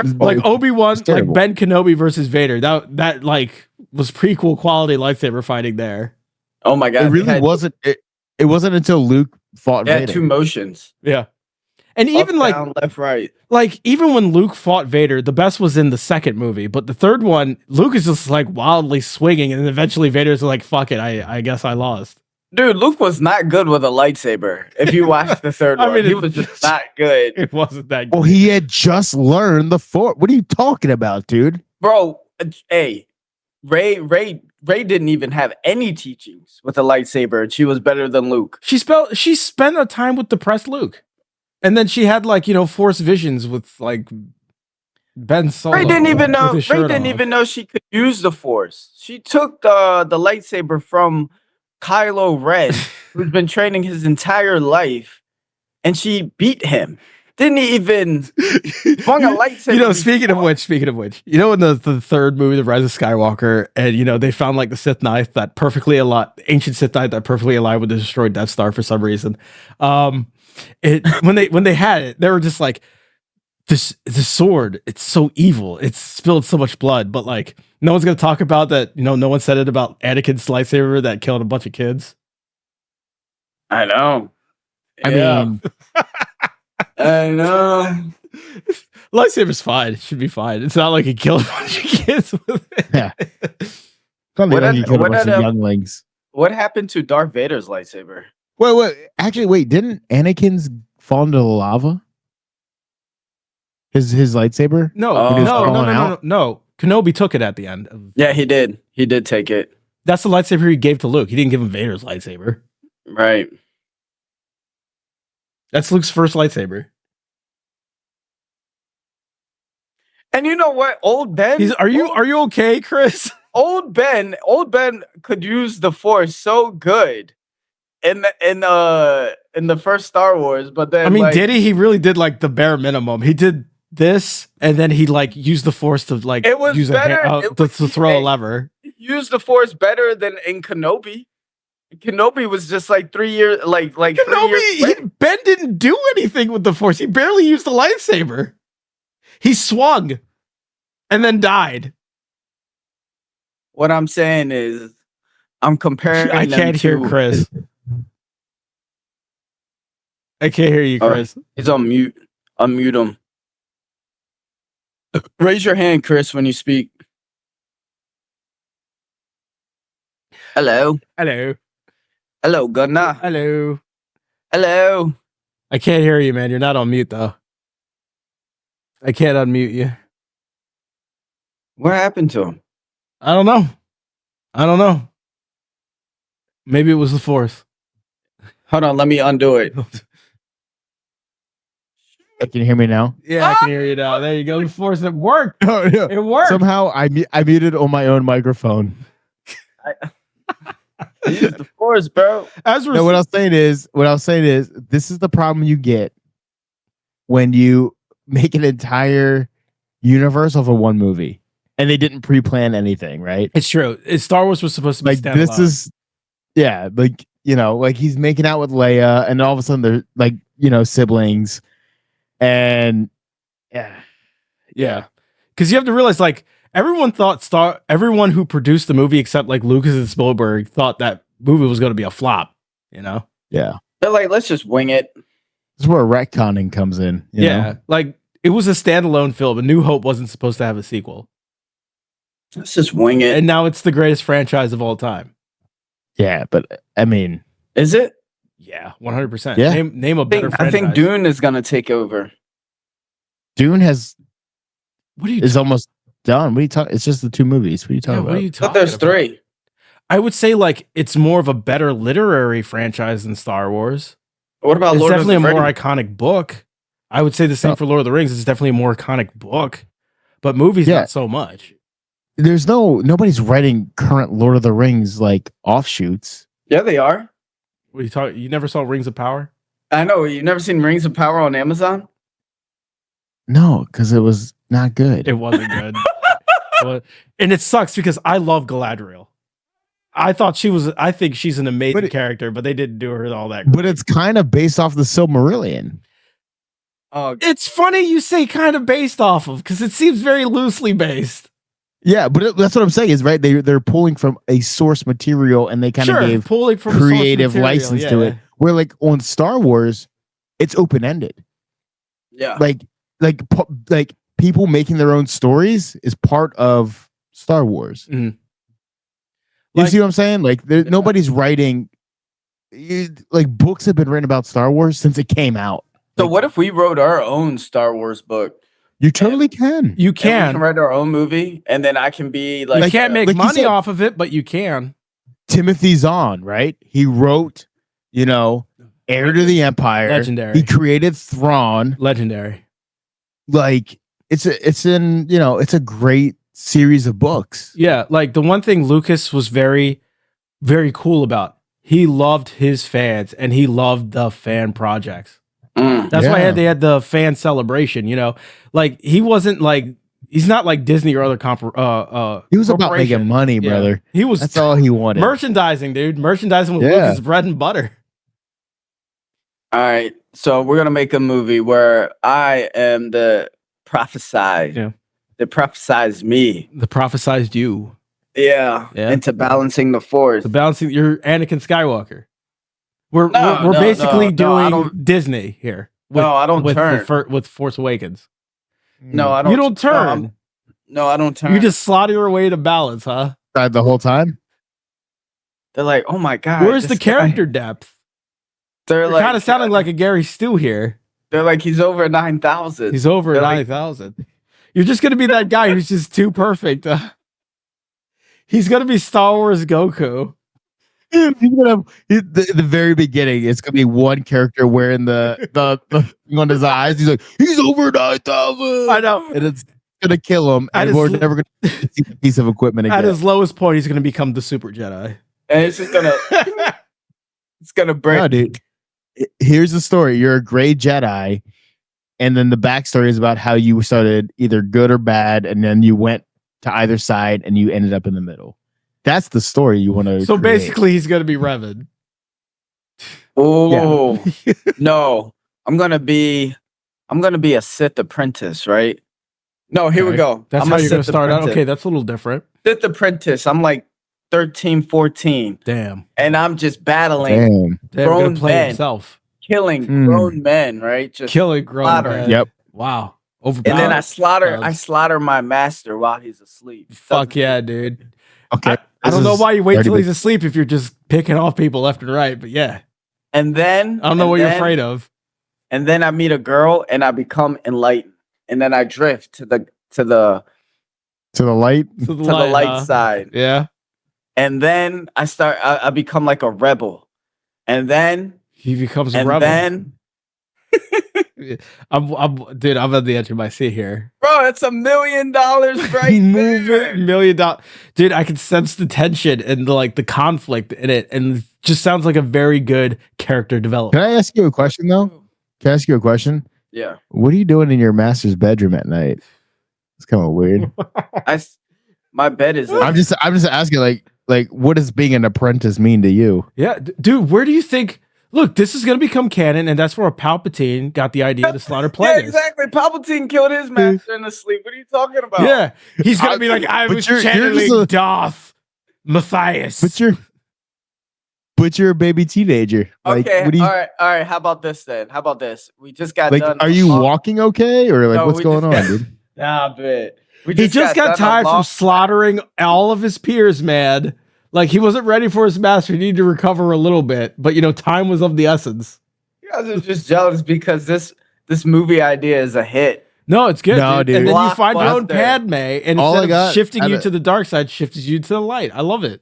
Obi-Wan, like Ben Kenobi versus Vader. That like was prequel quality lightsaber fighting there. Oh my god! It really wasn't. It wasn't until Luke fought Vader. Two motions. Yeah, and even up, like down, left, right. Like even when Luke fought Vader, the best was in the second movie. But the third one, Luke is just like wildly swinging, and eventually Vader's like, "Fuck it, I guess I lost." Dude, Luke was not good with a lightsaber. If you watch the third one, he was just not good. It wasn't that good. Well, he had just learned the Force. What are you talking about, dude? Bro, hey, Ray didn't even have any teachings with a lightsaber, and she was better than Luke. She spent a time with depressed Luke, and then she had like Force visions with like Ben Solo. Ray didn't even know she could use the Force. She took the lightsaber from Kylo Ren, who's been training his entire life, and she beat him. Didn't even swung a lightsaber. Speaking of which, in the third movie, The Rise of Skywalker, and they found like the Sith knife that ancient Sith knife that perfectly aligned with the destroyed Death Star for some reason. When they had it, they were just like, this sword, it's so evil. It's spilled so much blood, but like no one's gonna talk about that. No one said it about Anakin's lightsaber that killed a bunch of kids. I know. I mean, I know. Lightsaber's fine. It should be fine. It's not like it killed a bunch of kids with it. Yeah. Younglings. What happened to Darth Vader's lightsaber? Wait. Didn't Anakin's fall into the lava? His lightsaber? No. Kenobi took it at the end. Yeah, he did. He did take it. That's the lightsaber he gave to Luke. He didn't give him Vader's lightsaber. Right. That's Luke's first lightsaber. And you know what? Old Ben. Are you okay, Chris? Old Ben could use the Force so good in the first Star Wars, but then did he? He really did like the bare minimum. He did this, and then he like used the Force to like use to throw a lever. He used the Force better than in Kenobi. Kenobi was just like 3 years, like Kenobi. Ben didn't do anything with the Force. He barely used the lightsaber. He swung, and then died. What I'm saying is, I'm comparing. I can't hear Chris. I can't hear you, Chris. He's on mute. Unmute him. Raise your hand, Chris, when you speak. Hello. Hello. Hello, Gunnar. Hello. Hello. I can't hear you, man. You're not on mute, though. I can't unmute you. What happened to him? I don't know. Maybe it was the Force. Hold on, let me undo it. Can you hear me now? Yeah, I can hear you now. There you go. The Force, it worked. Oh, yeah. It worked. Somehow I muted on my own microphone. Use the Force, bro. What I was saying is, this is the problem you get when you make an entire universe over one movie. And they didn't pre-plan anything, right? It's true. Star Wars was supposed to be standalone. This is, he's making out with Leia, and all of a sudden they're siblings, and yeah. Because you have to realize, everyone everyone who produced the movie except Lucas and Spielberg thought that movie was going to be a flop. Yeah. They're like, let's just wing it. This is where retconning comes in. You know? It was a standalone film. A New Hope wasn't supposed to have a sequel. Let's just wing it. And now it's the greatest franchise of all time. Yeah, but I mean, is it? Yeah, 100%. Yeah. Name a better franchise. I think Dune is going to take over. Dune is almost done. What are you talking? It's just the two movies. What are you talking about? But there's three. I would say it's more of a better literary franchise than Star Wars. What about It's Lord definitely of the a more Rings? iconic book. I would say the same for Lord of the Rings. It's definitely a more iconic book, but movies not so much. There's nobody's writing current Lord of the Rings offshoots. Yeah, they are. What are you talking? You never saw Rings of Power? I know. You never seen Rings of Power on Amazon? No, because it was not good. It wasn't good. And it sucks because I love Galadriel. I think she's an amazing character, but they didn't do her all that. But it's kind of based off the Silmarillion. It's funny you say kind of based off of, because it seems very loosely based. Yeah, but that's what I'm saying is, right, they're pulling from a source material, and they kind of gave pulling from creative license to it. Where on Star Wars, it's open-ended. Yeah. Like people making their own stories is part of Star Wars. Mm-hmm. You see what I'm saying? Nobody's writing. Books have been written about Star Wars since it came out. So what if we wrote our own Star Wars book? You totally can. You can. We can write our own movie, and then I can be you can't make money off of it, but you can. Timothy Zahn, right? He wrote, Heir to the Empire. Legendary. He created Thrawn. Legendary. It's a great series of books. Yeah, the one thing Lucas was very, very cool about, he loved his fans and he loved the fan projects. That's why they had the fan celebration. He wasn't he's not like Disney or other he was about making money, brother. He was. That's all he wanted. Merchandising, dude. Merchandising with Lucas' bread and butter. All right, so we're gonna make a movie where I am the prophesied. Yeah. That prophesized me. The prophesized you. Yeah. Into balancing the Force. You're Anakin Skywalker. We're basically doing Disney here. I don't turn. With Force Awakens. No, I don't. You don't turn. No, I don't turn. You just slaughter your way to balance, huh? side the whole time. They're like, oh my god, where's the character depth? They're You're like kind of sounding like a Gary Stu here. They're like, he's over 9,000. He's over 9,000. You're just gonna be that guy who's just too perfect. He's gonna be Star Wars Goku. He's gonna have, the very beginning. It's gonna be one character wearing the thing on his eyes. He's like, he's over 9,000. I know, and it's gonna kill him, and we're never gonna see a piece of equipment again. At his lowest point, he's gonna become the Super Jedi, and it's just gonna, it's gonna break. No, dude. Here's the story: you're a gray Jedi, and then the backstory is about how you started either good or bad, and then you went to either side, and you ended up in the middle. That's the story you want to. So basically, he's gonna be Revan. Oh yeah. No, I'm gonna be a Sith apprentice, right? No, here we go. That's how you're gonna start out. Okay, that's a little different. Sith apprentice. I'm like 13, 14. Damn. And I'm just battling grown men, himself. killing grown men, right? Just killing grown men. Yep. Wow. And then I slaughter my master while he's asleep. Fuck yeah, dude. Okay. I don't know why you wait till he's asleep if you're just picking off people left and right, but yeah. And then I don't know what you're afraid of. And then I meet a girl and I become enlightened. And then I drift to the light side. Yeah. And then I become like a rebel. And then he becomes a rebel. And then I'm at the edge of my seat here. Bro, it's $1 million right there. $1 million. Dude, I can sense the tension and the conflict in it. And it just sounds like a very good character development. Can I ask you a question though? Can I ask you a question? Yeah. What are you doing in your master's bedroom at night? It's kind of weird. My bed is. I'm just asking, like, what does being an apprentice mean to you? Yeah, dude. Where do you think? Look, this is gonna become canon, and that's where Palpatine got the idea to slaughter planets. Yeah, exactly. Palpatine killed his master in his sleep. What are you talking about? Yeah, he's gonna be like, I was channeling Darth Matthias. But you're a baby teenager. Okay, all right. How about this then? How about this? We just got done. Are you walking okay, or what's going on, dude? Nah, but he just got tired from slaughtering all of his peers, man. Like, he wasn't ready for his master. He needed to recover a little bit, but time was of the essence. You guys are just jealous because this movie idea is a hit. No, it's good. No, dude. And then you find your own Padme, and instead of shifting you to the dark side, shifts you to the light. I love it.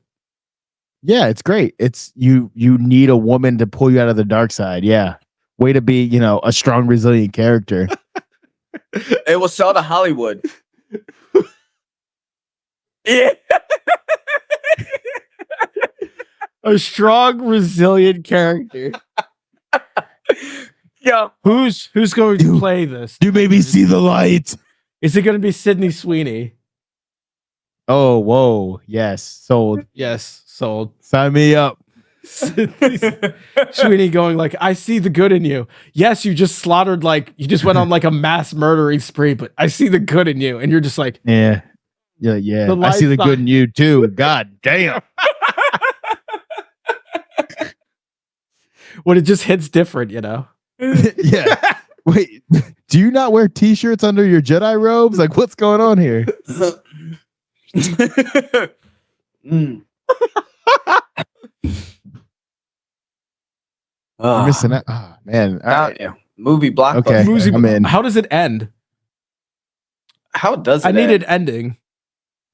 Yeah, it's great. It's you need a woman to pull you out of the dark side. Yeah. Way to be, a strong, resilient character. It will sell to Hollywood. Yeah. A strong, resilient character. Yeah. Who's going to play this? You made me see the light. Is it going to be Sydney Sweeney? Oh, whoa. Yes. Sold. Yes. Sold. Sign me up. Sweeney going like, I see the good in you. Yes, you just slaughtered, you just went on a mass murdering spree, but I see the good in you. And you're just like, yeah. I see the good in you too. God damn. When it just hits different, Yeah. Wait, do you not wear t-shirts under your Jedi robes? Like, what's going on here? You're missing out. Oh, man. Yeah. Movie blockbuster. Okay, I'm in. How does it end? How does it I need an ending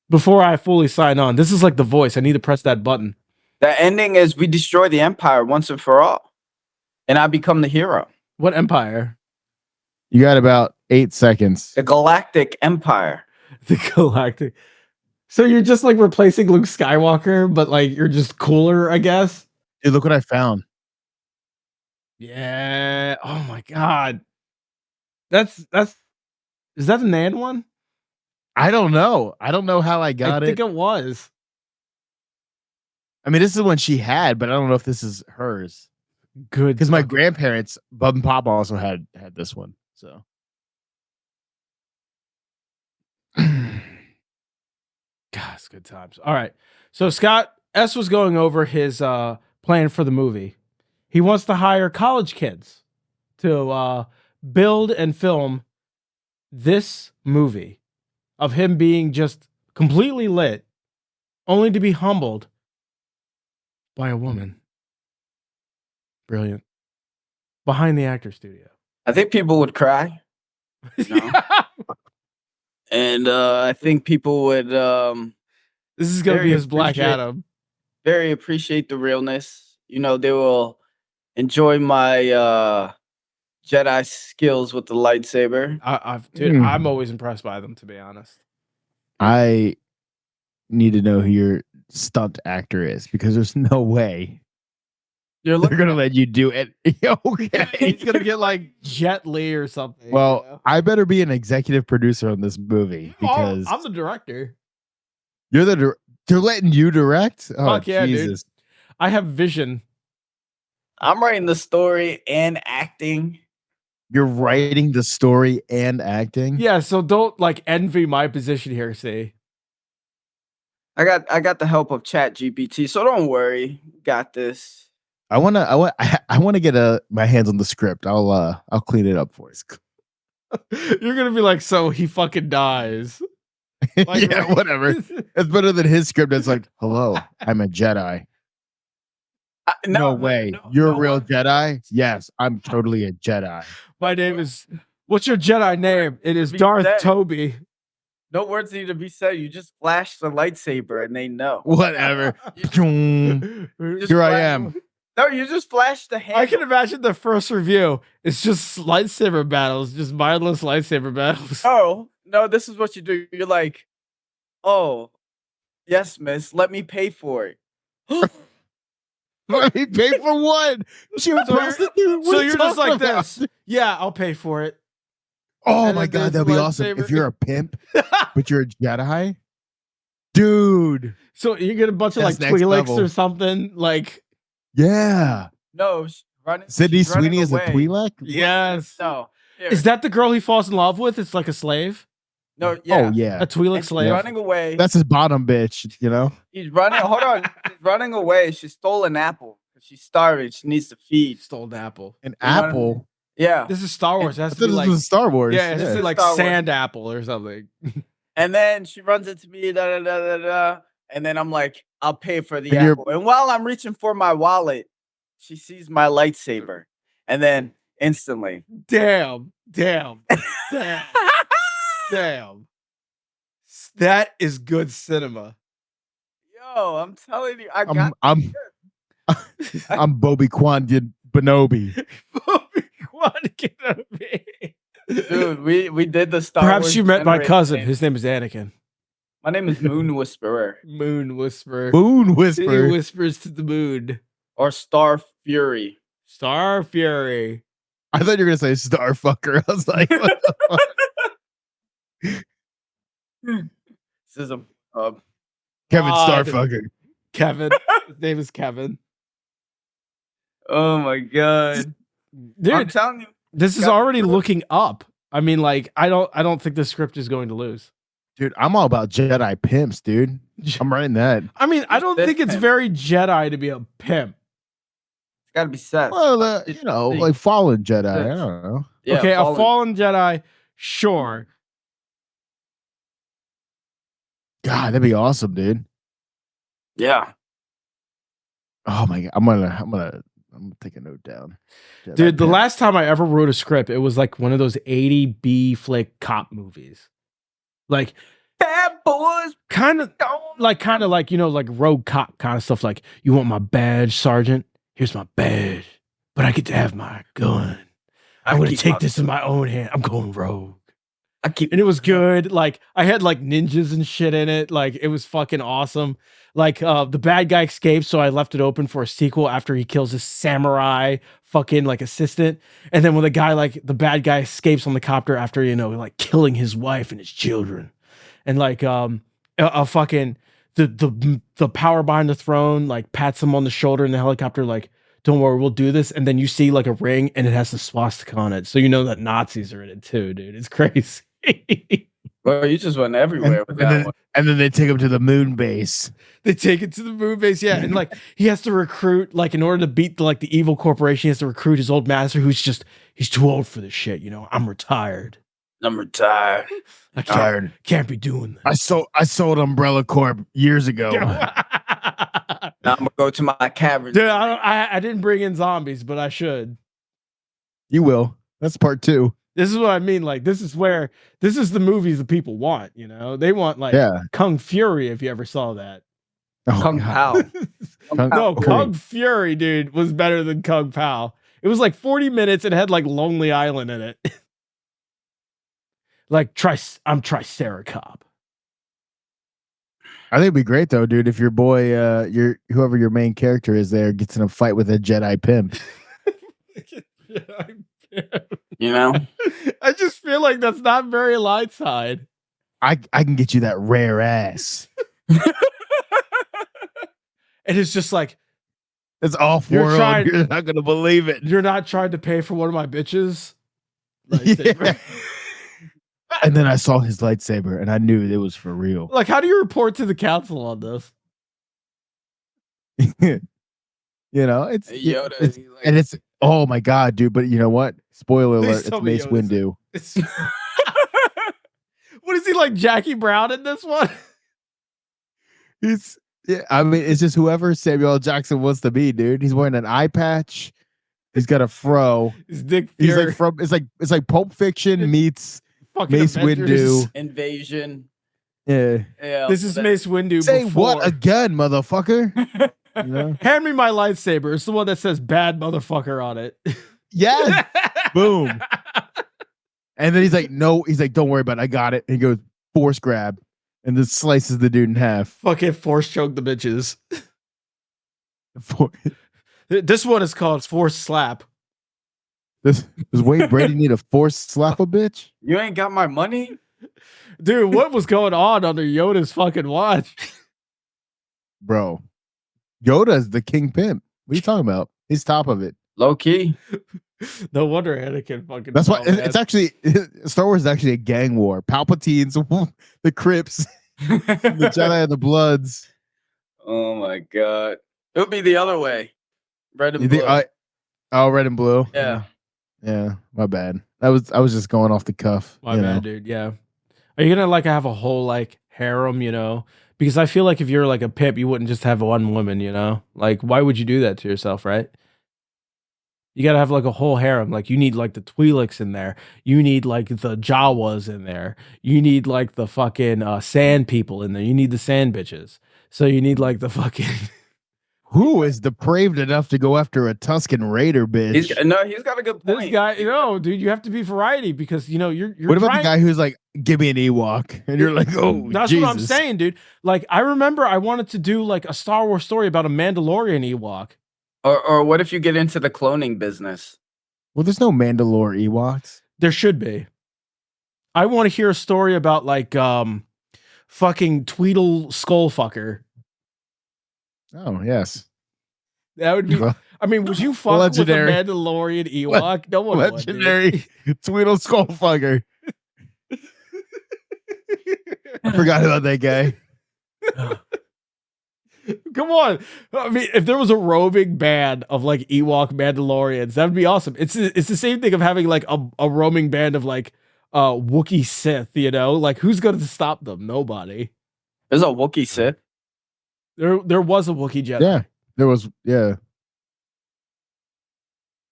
before I fully sign on. This is like The Voice. I need to press that button. The ending is we destroy the Empire once and for all. And I become the hero. What Empire? You got about 8 seconds. The Galactic Empire. The Galactic. So you're just replacing Luke Skywalker, but you're just cooler, I guess. Dude, look what I found. Yeah. Oh my God. Is that the Nan one? I don't know. I don't know how I got it. I think it was. I mean, this is one she had, but I don't know if this is hers. Good. Because my grandparents, Bub and Pop, also had this one. So. God, it's good times. All right. So Scott S was going over his plan for the movie. He wants to hire college kids to build and film this movie of him being just completely lit only to be humbled by a woman. Brilliant. Behind the actor studio. I think people would cry. And I think people would this is gonna be his Black Adam. Very appreciate the realness. They will enjoy my Jedi skills with the lightsaber. I'm always impressed by them, to be honest. I need to know who your stunt actor is, because there's no way they're gonna let you do it. Okay. He's gonna get like Jet Li or something. Well, I better be an executive producer on this movie, because I'm the director. You're they're letting you direct? Oh, fuck yeah, Jesus. Dude. I have vision. I'm writing the story and acting. You're writing the story and acting? Yeah, so don't envy my position here, see. I got the help of ChatGPT, so don't worry. Got this. I want to get my hands on the script. I'll clean it up for you. You're gonna be like, so he fucking dies. Yeah, whatever. It's better than his script. It's like, hello, I'm a Jedi. No way. You're a real Jedi? Yes, I'm totally a Jedi. My name is. What's your Jedi name? It is Darth Toby. No words need to be said. You just flash the lightsaber and they know. Whatever. Here I am. No, you just flash the handle. I can imagine the first review. It's just lightsaber battles, just mindless lightsaber battles. No, this is what you do. You're like, oh, yes, miss, let me pay for it. Let me pay for what? So you're just like this. Yeah, I'll pay for it. Oh my God, that'd be awesome. If you're a pimp, but you're a Jedi, dude. So you get a bunch of Twi'leks or something, yeah. No, Sydney Sweeney is a Twi'lek? Yes. No. Here. Is that the girl he falls in love with? It's like a slave? No, yeah. Oh, yeah. A Twi'lek slave? Running away. That's his bottom bitch, He's running. Hold on. She's running away. She stole an apple. She's starving. She needs to feed. Stole an apple. An apple? Yeah. This is Star Wars. This is Star Wars. Yeah, this is like sand apple or something. And then she runs into me, and then I'm like, I'll pay for the apple. And while I'm reaching for my wallet, she sees my lightsaber. And then instantly. Damn. That is good cinema. Yo, I'm telling you, I'm Obi-Wan Kenobi. Obi-Wan Kenobi. Dude, we did the Star Perhaps Wars you met my cousin. His name is Anakin. My name is Moon Whisperer. Moon Whisperer. Moon Whisperer. He whispers to the moon. Or Star Fury. Star Fury. I thought you were gonna say Starfucker. I was like, what the fuck? This is Kevin Starfucker. Kevin. His name is Kevin. Oh my God. Dude, I'm telling you. This is already looking up. I mean, I don't think the script is going to lose. Dude, I'm all about Jedi pimps, dude. I'm writing that. I mean, I don't think it's very Jedi to be a pimp. It's got to be Seth. Well, like fallen Jedi. I don't know. Yeah, okay, a fallen Jedi, sure. God, that'd be awesome, dude. Yeah. Oh my God, I'm gonna take a note down. Jedi dude, the last time I ever wrote a script, it was like one of those 80 B flick cop movies. Like bad boys, kind of like like rogue cop kind of stuff. Like, you want my badge, Sergeant? Here's my badge, but I get to have my gun. I'm gonna take this in my own hand. I'm going rogue. And it was good. Like, I had like ninjas and shit in it. Like, it was fucking awesome. Like, the bad guy escaped, so I left it open for a sequel after he kills his samurai fucking like assistant. And then when the bad guy escapes on the copter after, like killing his wife and his children. And like a fucking the power behind the throne like pats him on the shoulder in the helicopter, like, don't worry, we'll do this. And then you see like a ring and it has the swastika on it. So you know that Nazis are in it too, dude. It's crazy. Well, you just went everywhere with that one. And then they take him to the moon base. They take it to the moon base, yeah. And like he has to recruit, like, in order to beat the evil corporation, he has to recruit his old master, he's too old for this shit, I'm retired. I'm retired. Can't be doing this. I sold Umbrella Corp years ago. Now I'm gonna go to my cavern. Dude, I didn't bring in zombies, but I should. You will. That's part 2. This is what I mean. Like, this is the movies that people want, you know? They want, like, Kung Fury, if you ever saw that. Oh, Kung Pao. Kung Fury, dude, was better than Kung Pao. It was like 40 minutes and had, like, Lonely Island in it. Like, I'm Triceracop. I think it'd be great, though, dude, if your boy, whoever your main character is there, gets in a fight with a Jedi pimp. You know? I just feel like that's not very light side. I can get you that rare ass. And it's just like, it's off-world. You're not going to believe it. You're not trying to pay for one of my bitches? Yeah. And then I saw his lightsaber, and I knew it was for real. Like, how do you report to the council on this? You know, it's Yoda, and it's oh my god, dude! But you know what? Spoiler alert: it's Mace Windu. What is he, like, Jackie Brown in this one? I mean, it's just whoever Samuel L. Jackson wants to be, dude. He's wearing an eye patch. He's got a fro. His Dick Fury. It's like Pulp Fiction meets Mace Windu. Invasion. Yeah. This is Mace Windu. Say what again, motherfucker? You know? Hand me my lightsaber. It's the one that says "bad motherfucker" on it. Yeah. Boom. And then he's like, no, don't worry about it. I got it. And he goes, force grab. And then slices the dude in half. Fucking force choke the bitches. This one is called force slap. Does Wayne Brady need a force slap a bitch? You ain't got my money? Dude, what was going on under Yoda's fucking watch? Bro, Yoda's the king pimp. What are you talking about? He's top of it. Low key. No wonder Anakin fucking. That's why it's actually Star Wars is actually a gang war. Palpatine's, the Crips, the Jedi, and the Bloods. Oh my god! It would be the other way. Red and blue. Red and blue. Yeah. Yeah. My bad. I was just going off the cuff. My bad, dude. Yeah. Are you gonna like have a whole like harem? You know, because I feel like if you're like a pimp, you wouldn't just have one woman. You know, like why would you do that to yourself, right? You gotta have like a whole harem. Like you need like the Twi'leks in there. You need like the Jawas in there. You need like the fucking sand people in there. You need the sand bitches. So you need like the fucking. Who is depraved enough to go after a Tusken Raider bitch? He's got a good point. This guy, dude, you have to be variety because you know you're. What about the guy who's like, give me an Ewok, and you're like, oh, that's Jesus. what I'm saying, dude. Like I remember I wanted to do like a Star Wars story about a Mandalorian Ewok. Or what if you get into the cloning business? Well, there's no Mandalore Ewoks. There should be. I want to hear a story about like fucking Tweedle Skullfucker. Oh, yes. That would be I mean, would you fuck legendary. with a Mandalorian Ewok? No one legendary would, Tweedle Skullfucker. I forgot about that guy. Come on. I mean, if there was a roving band of like Ewok Mandalorians, that would be awesome. It's the same thing of having like a roaming band of like Wookiee Sith, you know? Like who's going to stop them? Nobody. There's a Wookiee Sith. There was a Wookiee Jedi. Yeah. There was, yeah.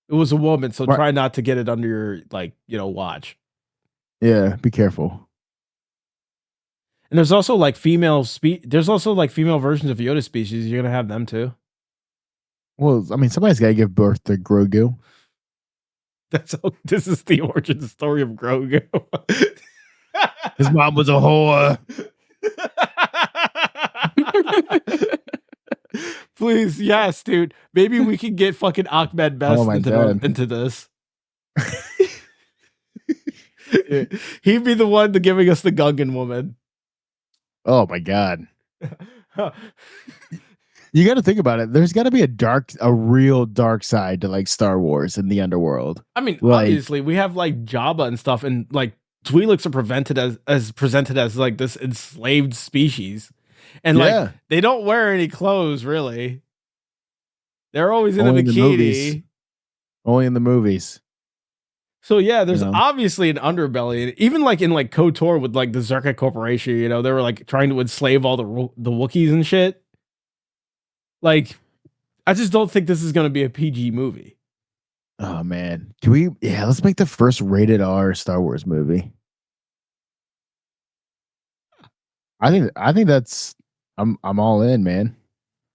It was a woman, so try not to get it under your like, you know, watch. Yeah, be careful. And there's also like female versions of Yoda species. You're gonna have them too. Well, I mean, somebody's got to give birth to Grogu. This is the origin story of Grogu. His mom was a whore. Please, yes, dude. Maybe we can get fucking Ahmed Best into this. He'd be the one giving us the Gungan woman. Oh my god. You got to think about it. There's got to be a real dark side to like Star Wars in the underworld. I mean, obviously we have like Jabba and stuff, and like Twi'leks are presented as like this enslaved species. And like they don't wear any clothes really. They're always in a bikini. Only in the movies. So yeah, there's obviously an underbelly, even like in like KOTOR with like the Zerka Corporation. You know, they were like trying to enslave all the Wookiees and shit. Like, I just don't think this is going to be a PG movie. Oh man, can we? Yeah, let's make the first rated R Star Wars movie. I think that's. I'm all in, man.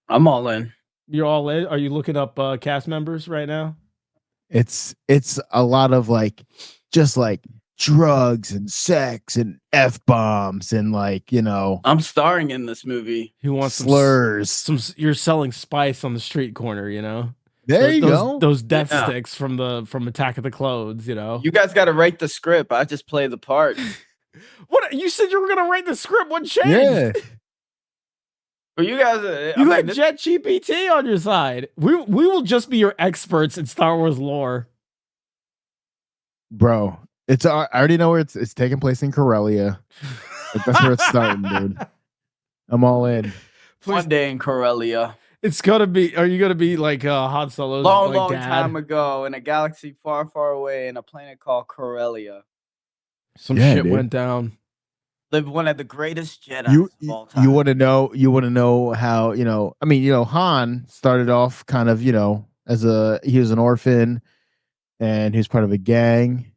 I'm all in. You're all in. Are you looking up cast members right now? It's a lot of like, just like drugs and sex and F-bombs and like, you know. I'm starring in this movie. Who wants slurs? You're selling spice on the street corner, you know. There you go. Those death sticks from Attack of the Clones, you know. You guys got to write the script. I just play the part. What you said you were gonna write the script? What changed? Yeah. But you guys, you had ChatGPT on your side. We will just be your experts in Star Wars lore, bro. I already know where it's taking place in Corellia. That's where it's starting, dude. I'm all in. One day in Corellia. It's gonna be. Are you gonna be like Han Solo's long time ago in a galaxy far, far away in a planet called Corellia? Some shit went down. Lived one of the greatest Jedi of all time. You want to know how, you know, I mean, you know, Han started off kind of, you know, he was an orphan and he was part of a gang.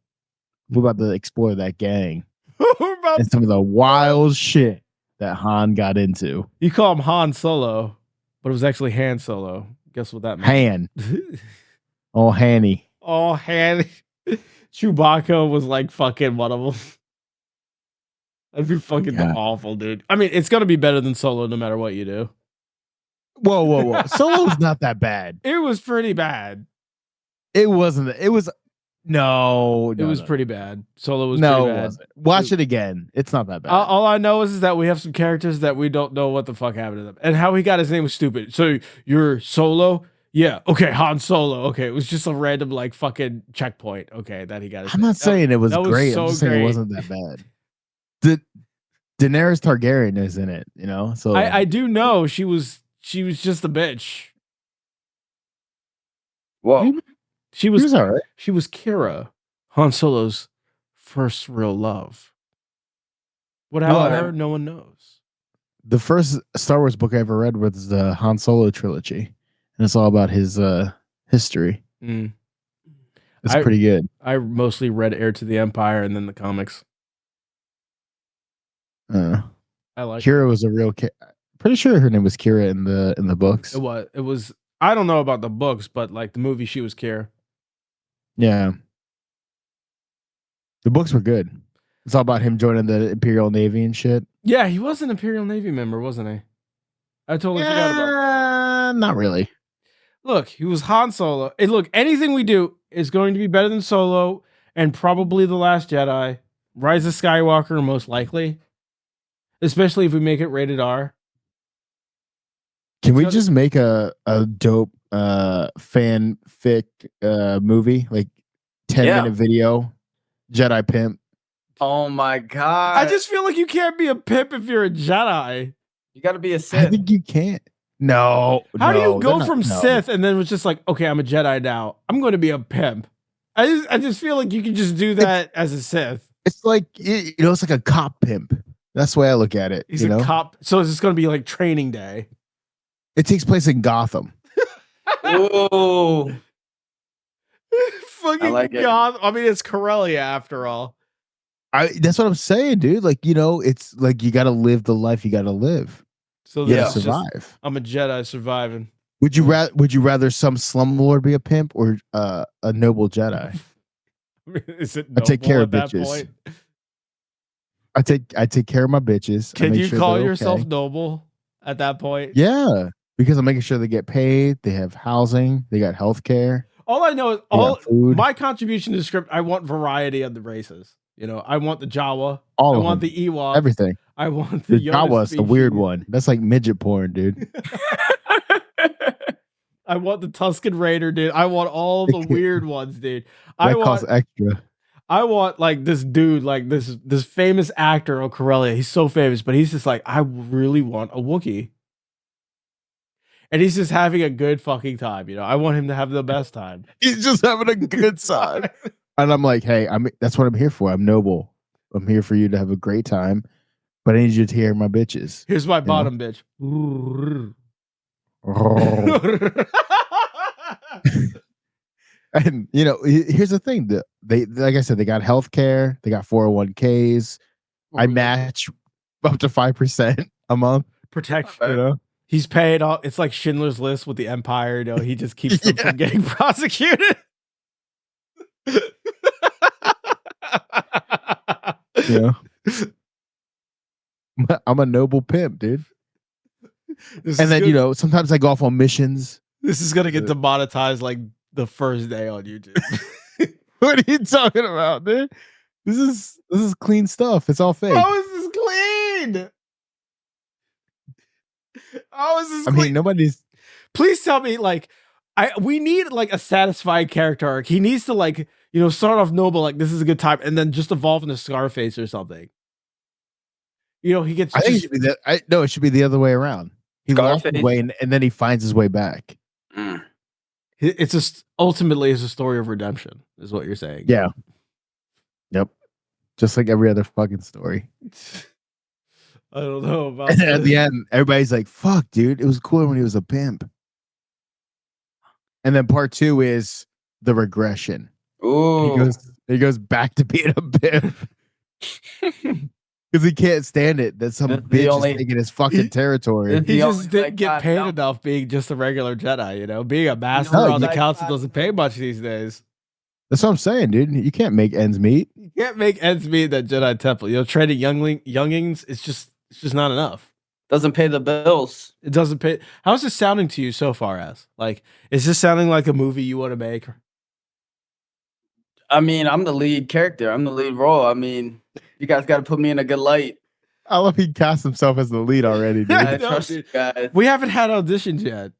We're about to explore that gang and some of the wild shit that Han got into. You call him Han Solo, but it was actually Han Solo. Guess what that means? Han. Oh, Hanny. Oh, Hanny. Chewbacca was like fucking one of them. That'd be fucking awful, dude. I mean, it's gonna be better than Solo no matter what you do. Whoa. Solo's not that bad. It was pretty bad. It wasn't. It was pretty bad. Solo was pretty bad. It wasn't. Watch it again. It's not that bad. All I know is that we have some characters that we don't know what the fuck happened to them. And how he got his name was stupid. So you're Solo? Yeah. Okay, Han Solo. Okay, it was just a random like fucking checkpoint. Okay, that he got his name. Not saying it was great. I'm just saying it wasn't that bad. Daenerys Targaryen is in it, you know. So I do know she was just a bitch. Whoa, she was all right. She was Kira, Han Solo's first real love. What happened to her? No one knows. The first Star Wars book I ever read was the Han Solo trilogy, and it's all about his history. Mm. It's pretty good. I mostly read Heir to the Empire and then the comics. I like Kira was a real pretty sure her name was Kira in the books. It was I don't know about the books, but like the movie she was Kira. Yeah. The books were good. It's all about him joining the Imperial Navy and shit. Yeah, he was an Imperial Navy member, wasn't he? I totally forgot about that. Not really. Look, he was Han Solo. And look, anything we do is going to be better than Solo and probably The Last Jedi. Rise of Skywalker, most likely. Especially if we make it rated R. Can we just make a dope fanfic movie? Like 10-minute video? Jedi pimp. Oh my god. I just feel like you can't be a pimp if you're a Jedi. You gotta be a Sith. I think you can't. No. How do you go from Sith and then it's just like, okay, I'm a Jedi now. I'm going to be a pimp. I just feel like you can just do that as a Sith. It's like, you know, it's like a cop pimp. That's the way I look at it. He's a cop. So it's going to be like training day. It takes place in Gotham. Oh. Fucking like Gotham. I mean, it's Corellia after all. That's what I'm saying, dude. Like, you know, it's like you got to live the life you got to live. So you gotta survive. I'm a Jedi surviving. Would you rather some slumlord be a pimp or a noble Jedi? I mean, is it I take care of bitches. I take care of my bitches. Can you call yourself noble at that point? Yeah, because I'm making sure they get paid, they have housing, they got health care. All I know is my contribution to the script. I want variety of the races. You know, I want the Jawa. I want the Ewok. Everything. I want the Jawa's the weird one. That's like midget porn, dude. I want the Tusken Raider, dude. I want all the weird ones, dude. That costs extra. I want like this dude, like this famous actor on Corellia. He's so famous, but he's just like, I really want a Wookiee. And he's just having a good fucking time, you know. I want him to have the best time. He's just having a good time. And I'm like, hey, that's what I'm here for. I'm noble. I'm here for you to have a great time, but I need you to hear my bitches. Here's my bottom bitch. And here's the thing: they, like I said, they got healthcare, they got 401ks. I match up to 5% a month. Protection. He's paid all. It's like Schindler's List with the Empire. He just keeps them from getting prosecuted. Yeah. I'm a noble pimp, dude. And then, sometimes I go off on missions. This is gonna get demonetized like the first day on YouTube. What are you talking about, dude? This is clean stuff. It's all fake. How is this clean? How is this clean? I mean, nobody's. Please tell me, we need like a satisfying character arc. He needs to start off noble, like this is a good time, and then just evolve into Scarface or something. He gets. I think it should be that. No, it should be the other way around. He lost his way, and then he finds his way back. Mm. It's just ultimately is a story of redemption, is what you're saying. Yeah. Yep. Just like every other fucking story. I don't know about. And at the end, everybody's like, "Fuck, dude, it was cooler when he was a pimp." And then part 2 is the regression. Ooh. He goes back to being a pimp. Because he can't stand it that some bitch is taking his fucking territory. He just didn't get paid enough being just a regular Jedi, Being a master on the council doesn't pay much these days. That's what I'm saying, dude. You can't make ends meet. You can't make ends meet in that Jedi temple. Training youngings, it's just not enough. Doesn't pay the bills. It doesn't pay. How's this sounding to you so far, as? Is this sounding like a movie you want to make? I mean, I'm the lead character. I'm the lead role. I mean, you guys got to put me in a good light. I love he cast himself as the lead already, dude. I trust you guys. We haven't had auditions yet.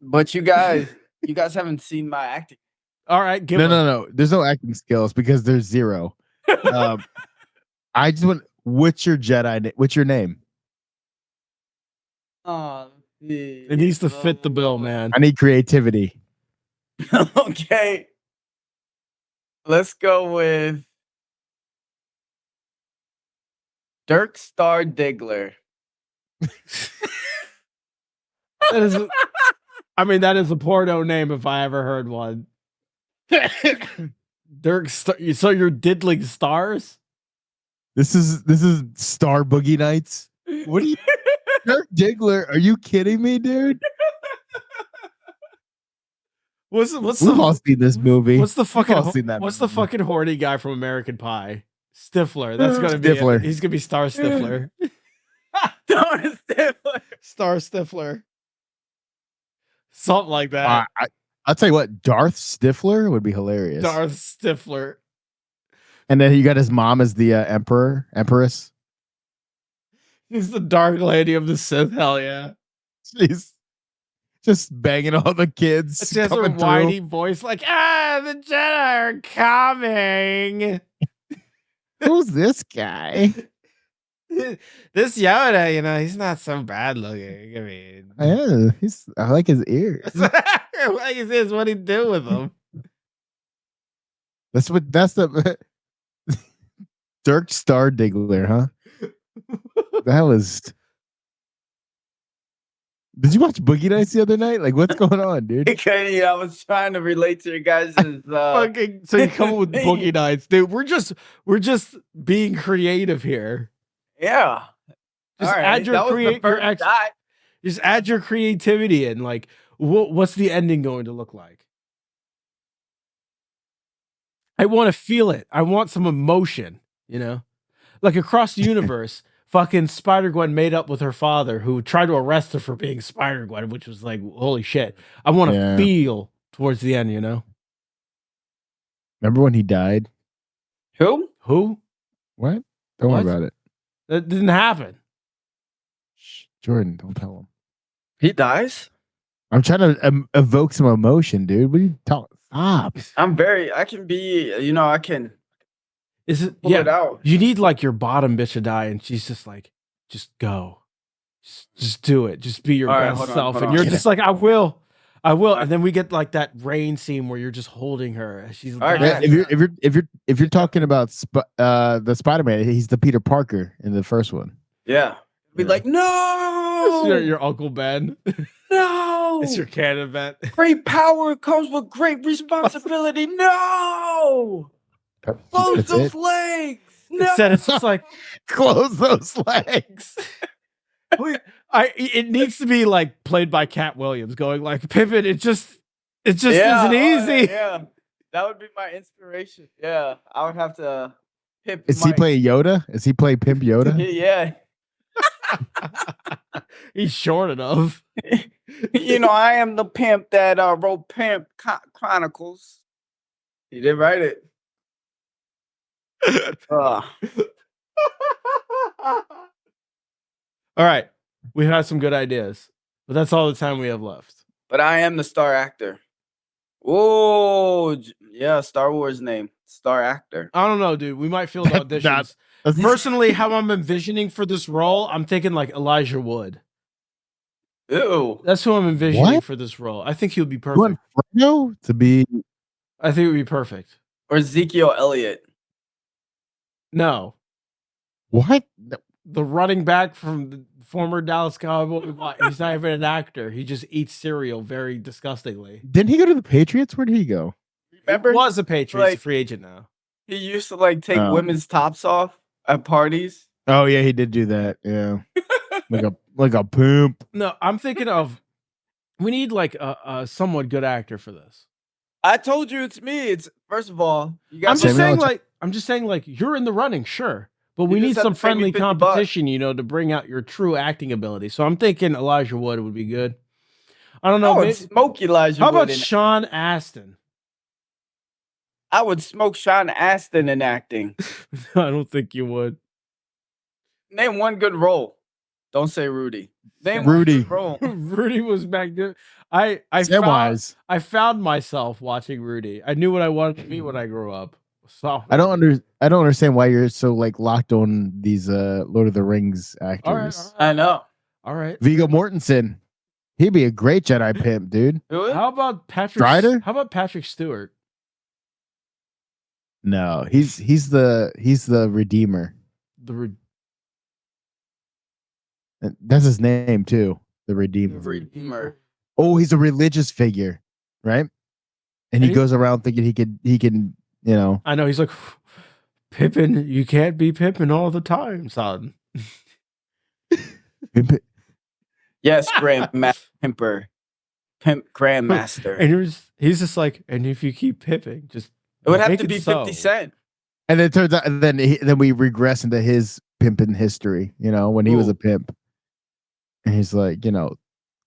But you guys haven't seen my acting. All right, no. There's no acting skills because there's zero. I just want. What's your Jedi? What's your name? It needs to fit the bill, man. I need creativity. Okay. Let's go with Dirk Star Diggler. That is a porno name if I ever heard one. Dirk Star. So you're diddling stars? This is Star Boogie Nights. What are you, Dirk Diggler? Are you kidding me, dude? We've all seen this movie. What's the fucking horny guy from American Pie? Stifler. That's gonna be Stifler. He's gonna be Star Stifler. Star Stifler. Something like that. I'll tell you what, Darth Stifler would be hilarious. Darth Stifler. And then you got his mom as the empress. She's the Dark Lady of the Sith. Hell yeah. She's just banging all the kids. She has her whiny voice like, the Jedi are coming. Who's this guy? This Yoda, he's not so bad looking. I mean, I like his ears. I like his ears. What do you do with them? That's the Dirk Star Diggler, huh? That was. Did you watch Boogie Nights the other night? Like, what's going on, dude? Okay, I was trying to relate to your guys' so you come up with Boogie Nights, dude. We're just being creative here. Yeah. Just add just add your creativity in. Like, what's the ending going to look like? I want to feel it. I want some emotion, Like across the universe, fucking Spider-Gwen made up with her father who tried to arrest her for being Spider-Gwen, which was like, holy shit. I want to feel towards the end, Remember when he died? Who? What? Don't worry about it. That didn't happen. Shh, Jordan, don't tell him. He dies? I'm trying to evoke some emotion, dude. What are you talking? Stop. I can be, I can. Is it? Pull it out. You need like your bottom bitch to die, and she's just like, just go, just do it, just be your best self, and you're just like, I will, I will, and then we get like that rain scene where you're just holding her. She's right. If you're talking about the Spider-Man, he's the Peter Parker in the first one. Yeah. Be like, no, your Uncle Ben. No, it's your canon event. Great power comes with great responsibility. No, close those legs. No, it's just like close those legs. It needs to be like played by Cat Williams, going like Pippin. It just isn't easy. Yeah, that would be my inspiration. Yeah, I would have to. Is he playing Yoda? Is he playing Pimp Yoda? Yeah. He's short enough. I am the pimp that wrote Pimp Chronicles. He did write it. All right. We had some good ideas, but that's all the time we have left. But I am the star actor. Oh, yeah, Star Wars name. Star actor. I don't know, dude. We might field auditions. Personally, how I'm envisioning for this role, I'm thinking like Elijah Wood. Ew. That's who I'm envisioning for this role. I think he would be perfect. To be? I think it would be perfect. Or Ezekiel Elliott. No. What? The running back from the former Dallas Cowboys. He's not even an actor. He just eats cereal very disgustingly. Didn't he go to the Patriots? Where did he go? Remember? He was a Patriots, a free agent now. He used to take women's tops off at parties. Oh yeah, he did do that. Yeah, like a pimp. No, I'm thinking of. We need like a somewhat good actor for this. I told you it's me. It's first of all, you got. I'm just saying like you're in the running, sure, but we need some friendly competition, to bring out your true acting ability. So I'm thinking Elijah Wood would be good. I don't know. I would smoke Elijah. How about Sean Astin? I would smoke Sean Astin in acting. I don't think you would. Name one good role. Don't say Rudy. Name Rudy. One good role. Rudy was magnificent. I found myself watching Rudy. I knew what I wanted to be when I grew up. So I don't understand why you're so locked on these Lord of the Rings actors. All right. I know. All right. Viggo Mortensen. He'd be a great Jedi pimp, dude. How about Patrick Strider? How about Patrick Stewart? No, he's the Redeemer. That's his name too. The Redeemer. Oh, he's a religious figure, right? And he goes around thinking he can. I know he's like, Pippin, you can't be Pippin all the time, son. Yes, Grandmaster. Pimp Grandmaster. And he's just like, and if you keep pipping, just it would have to be 50 Cent. And then it turns out, then we regress into his pimping history, when he was a pimp. And he's like, the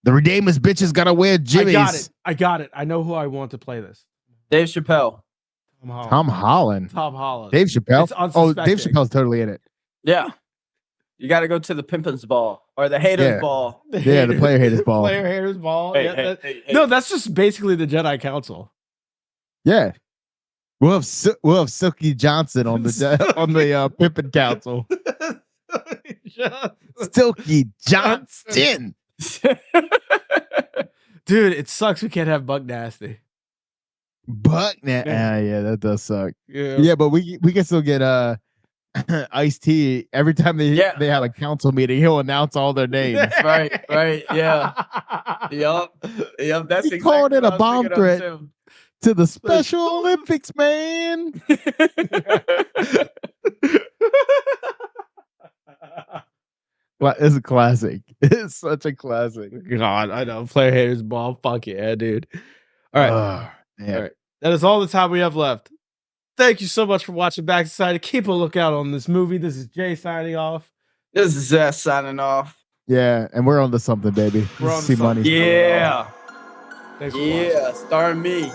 Redeemer's bitches gotta wear jimmies. I got it. I know who I want to play this. Dave Chappelle. Tom Holland. Dave Chappelle. Oh, Dave Chappelle's totally in it. Yeah. You got to go to the pimpin's ball or the haters ball. The player haters ball. Player haters ball. Hey. No, that's just basically the Jedi Council. Yeah. We'll have Silky Johnson on the Pippin Council. Silky Johnson. Dude, it sucks we can't have Buck Nasty. Yeah, that does suck. Yeah, but we can still get Ice-T. Every time they have a council meeting, he'll announce all their names. right, yeah. Yep. That's he called it a bomb threat to the Special Olympics, man. Well, it's a classic. It's such a classic. God, I know. Player haters ball. Fuck yeah, dude. All right. All right. That is all the time we have left. Thank you so much for watching Back Society. Keep a lookout on this movie. This is Jay signing off. This is Zess signing off. Yeah, and we're on to something, baby. We're on to something. Yeah. Thanks for watching. Star me.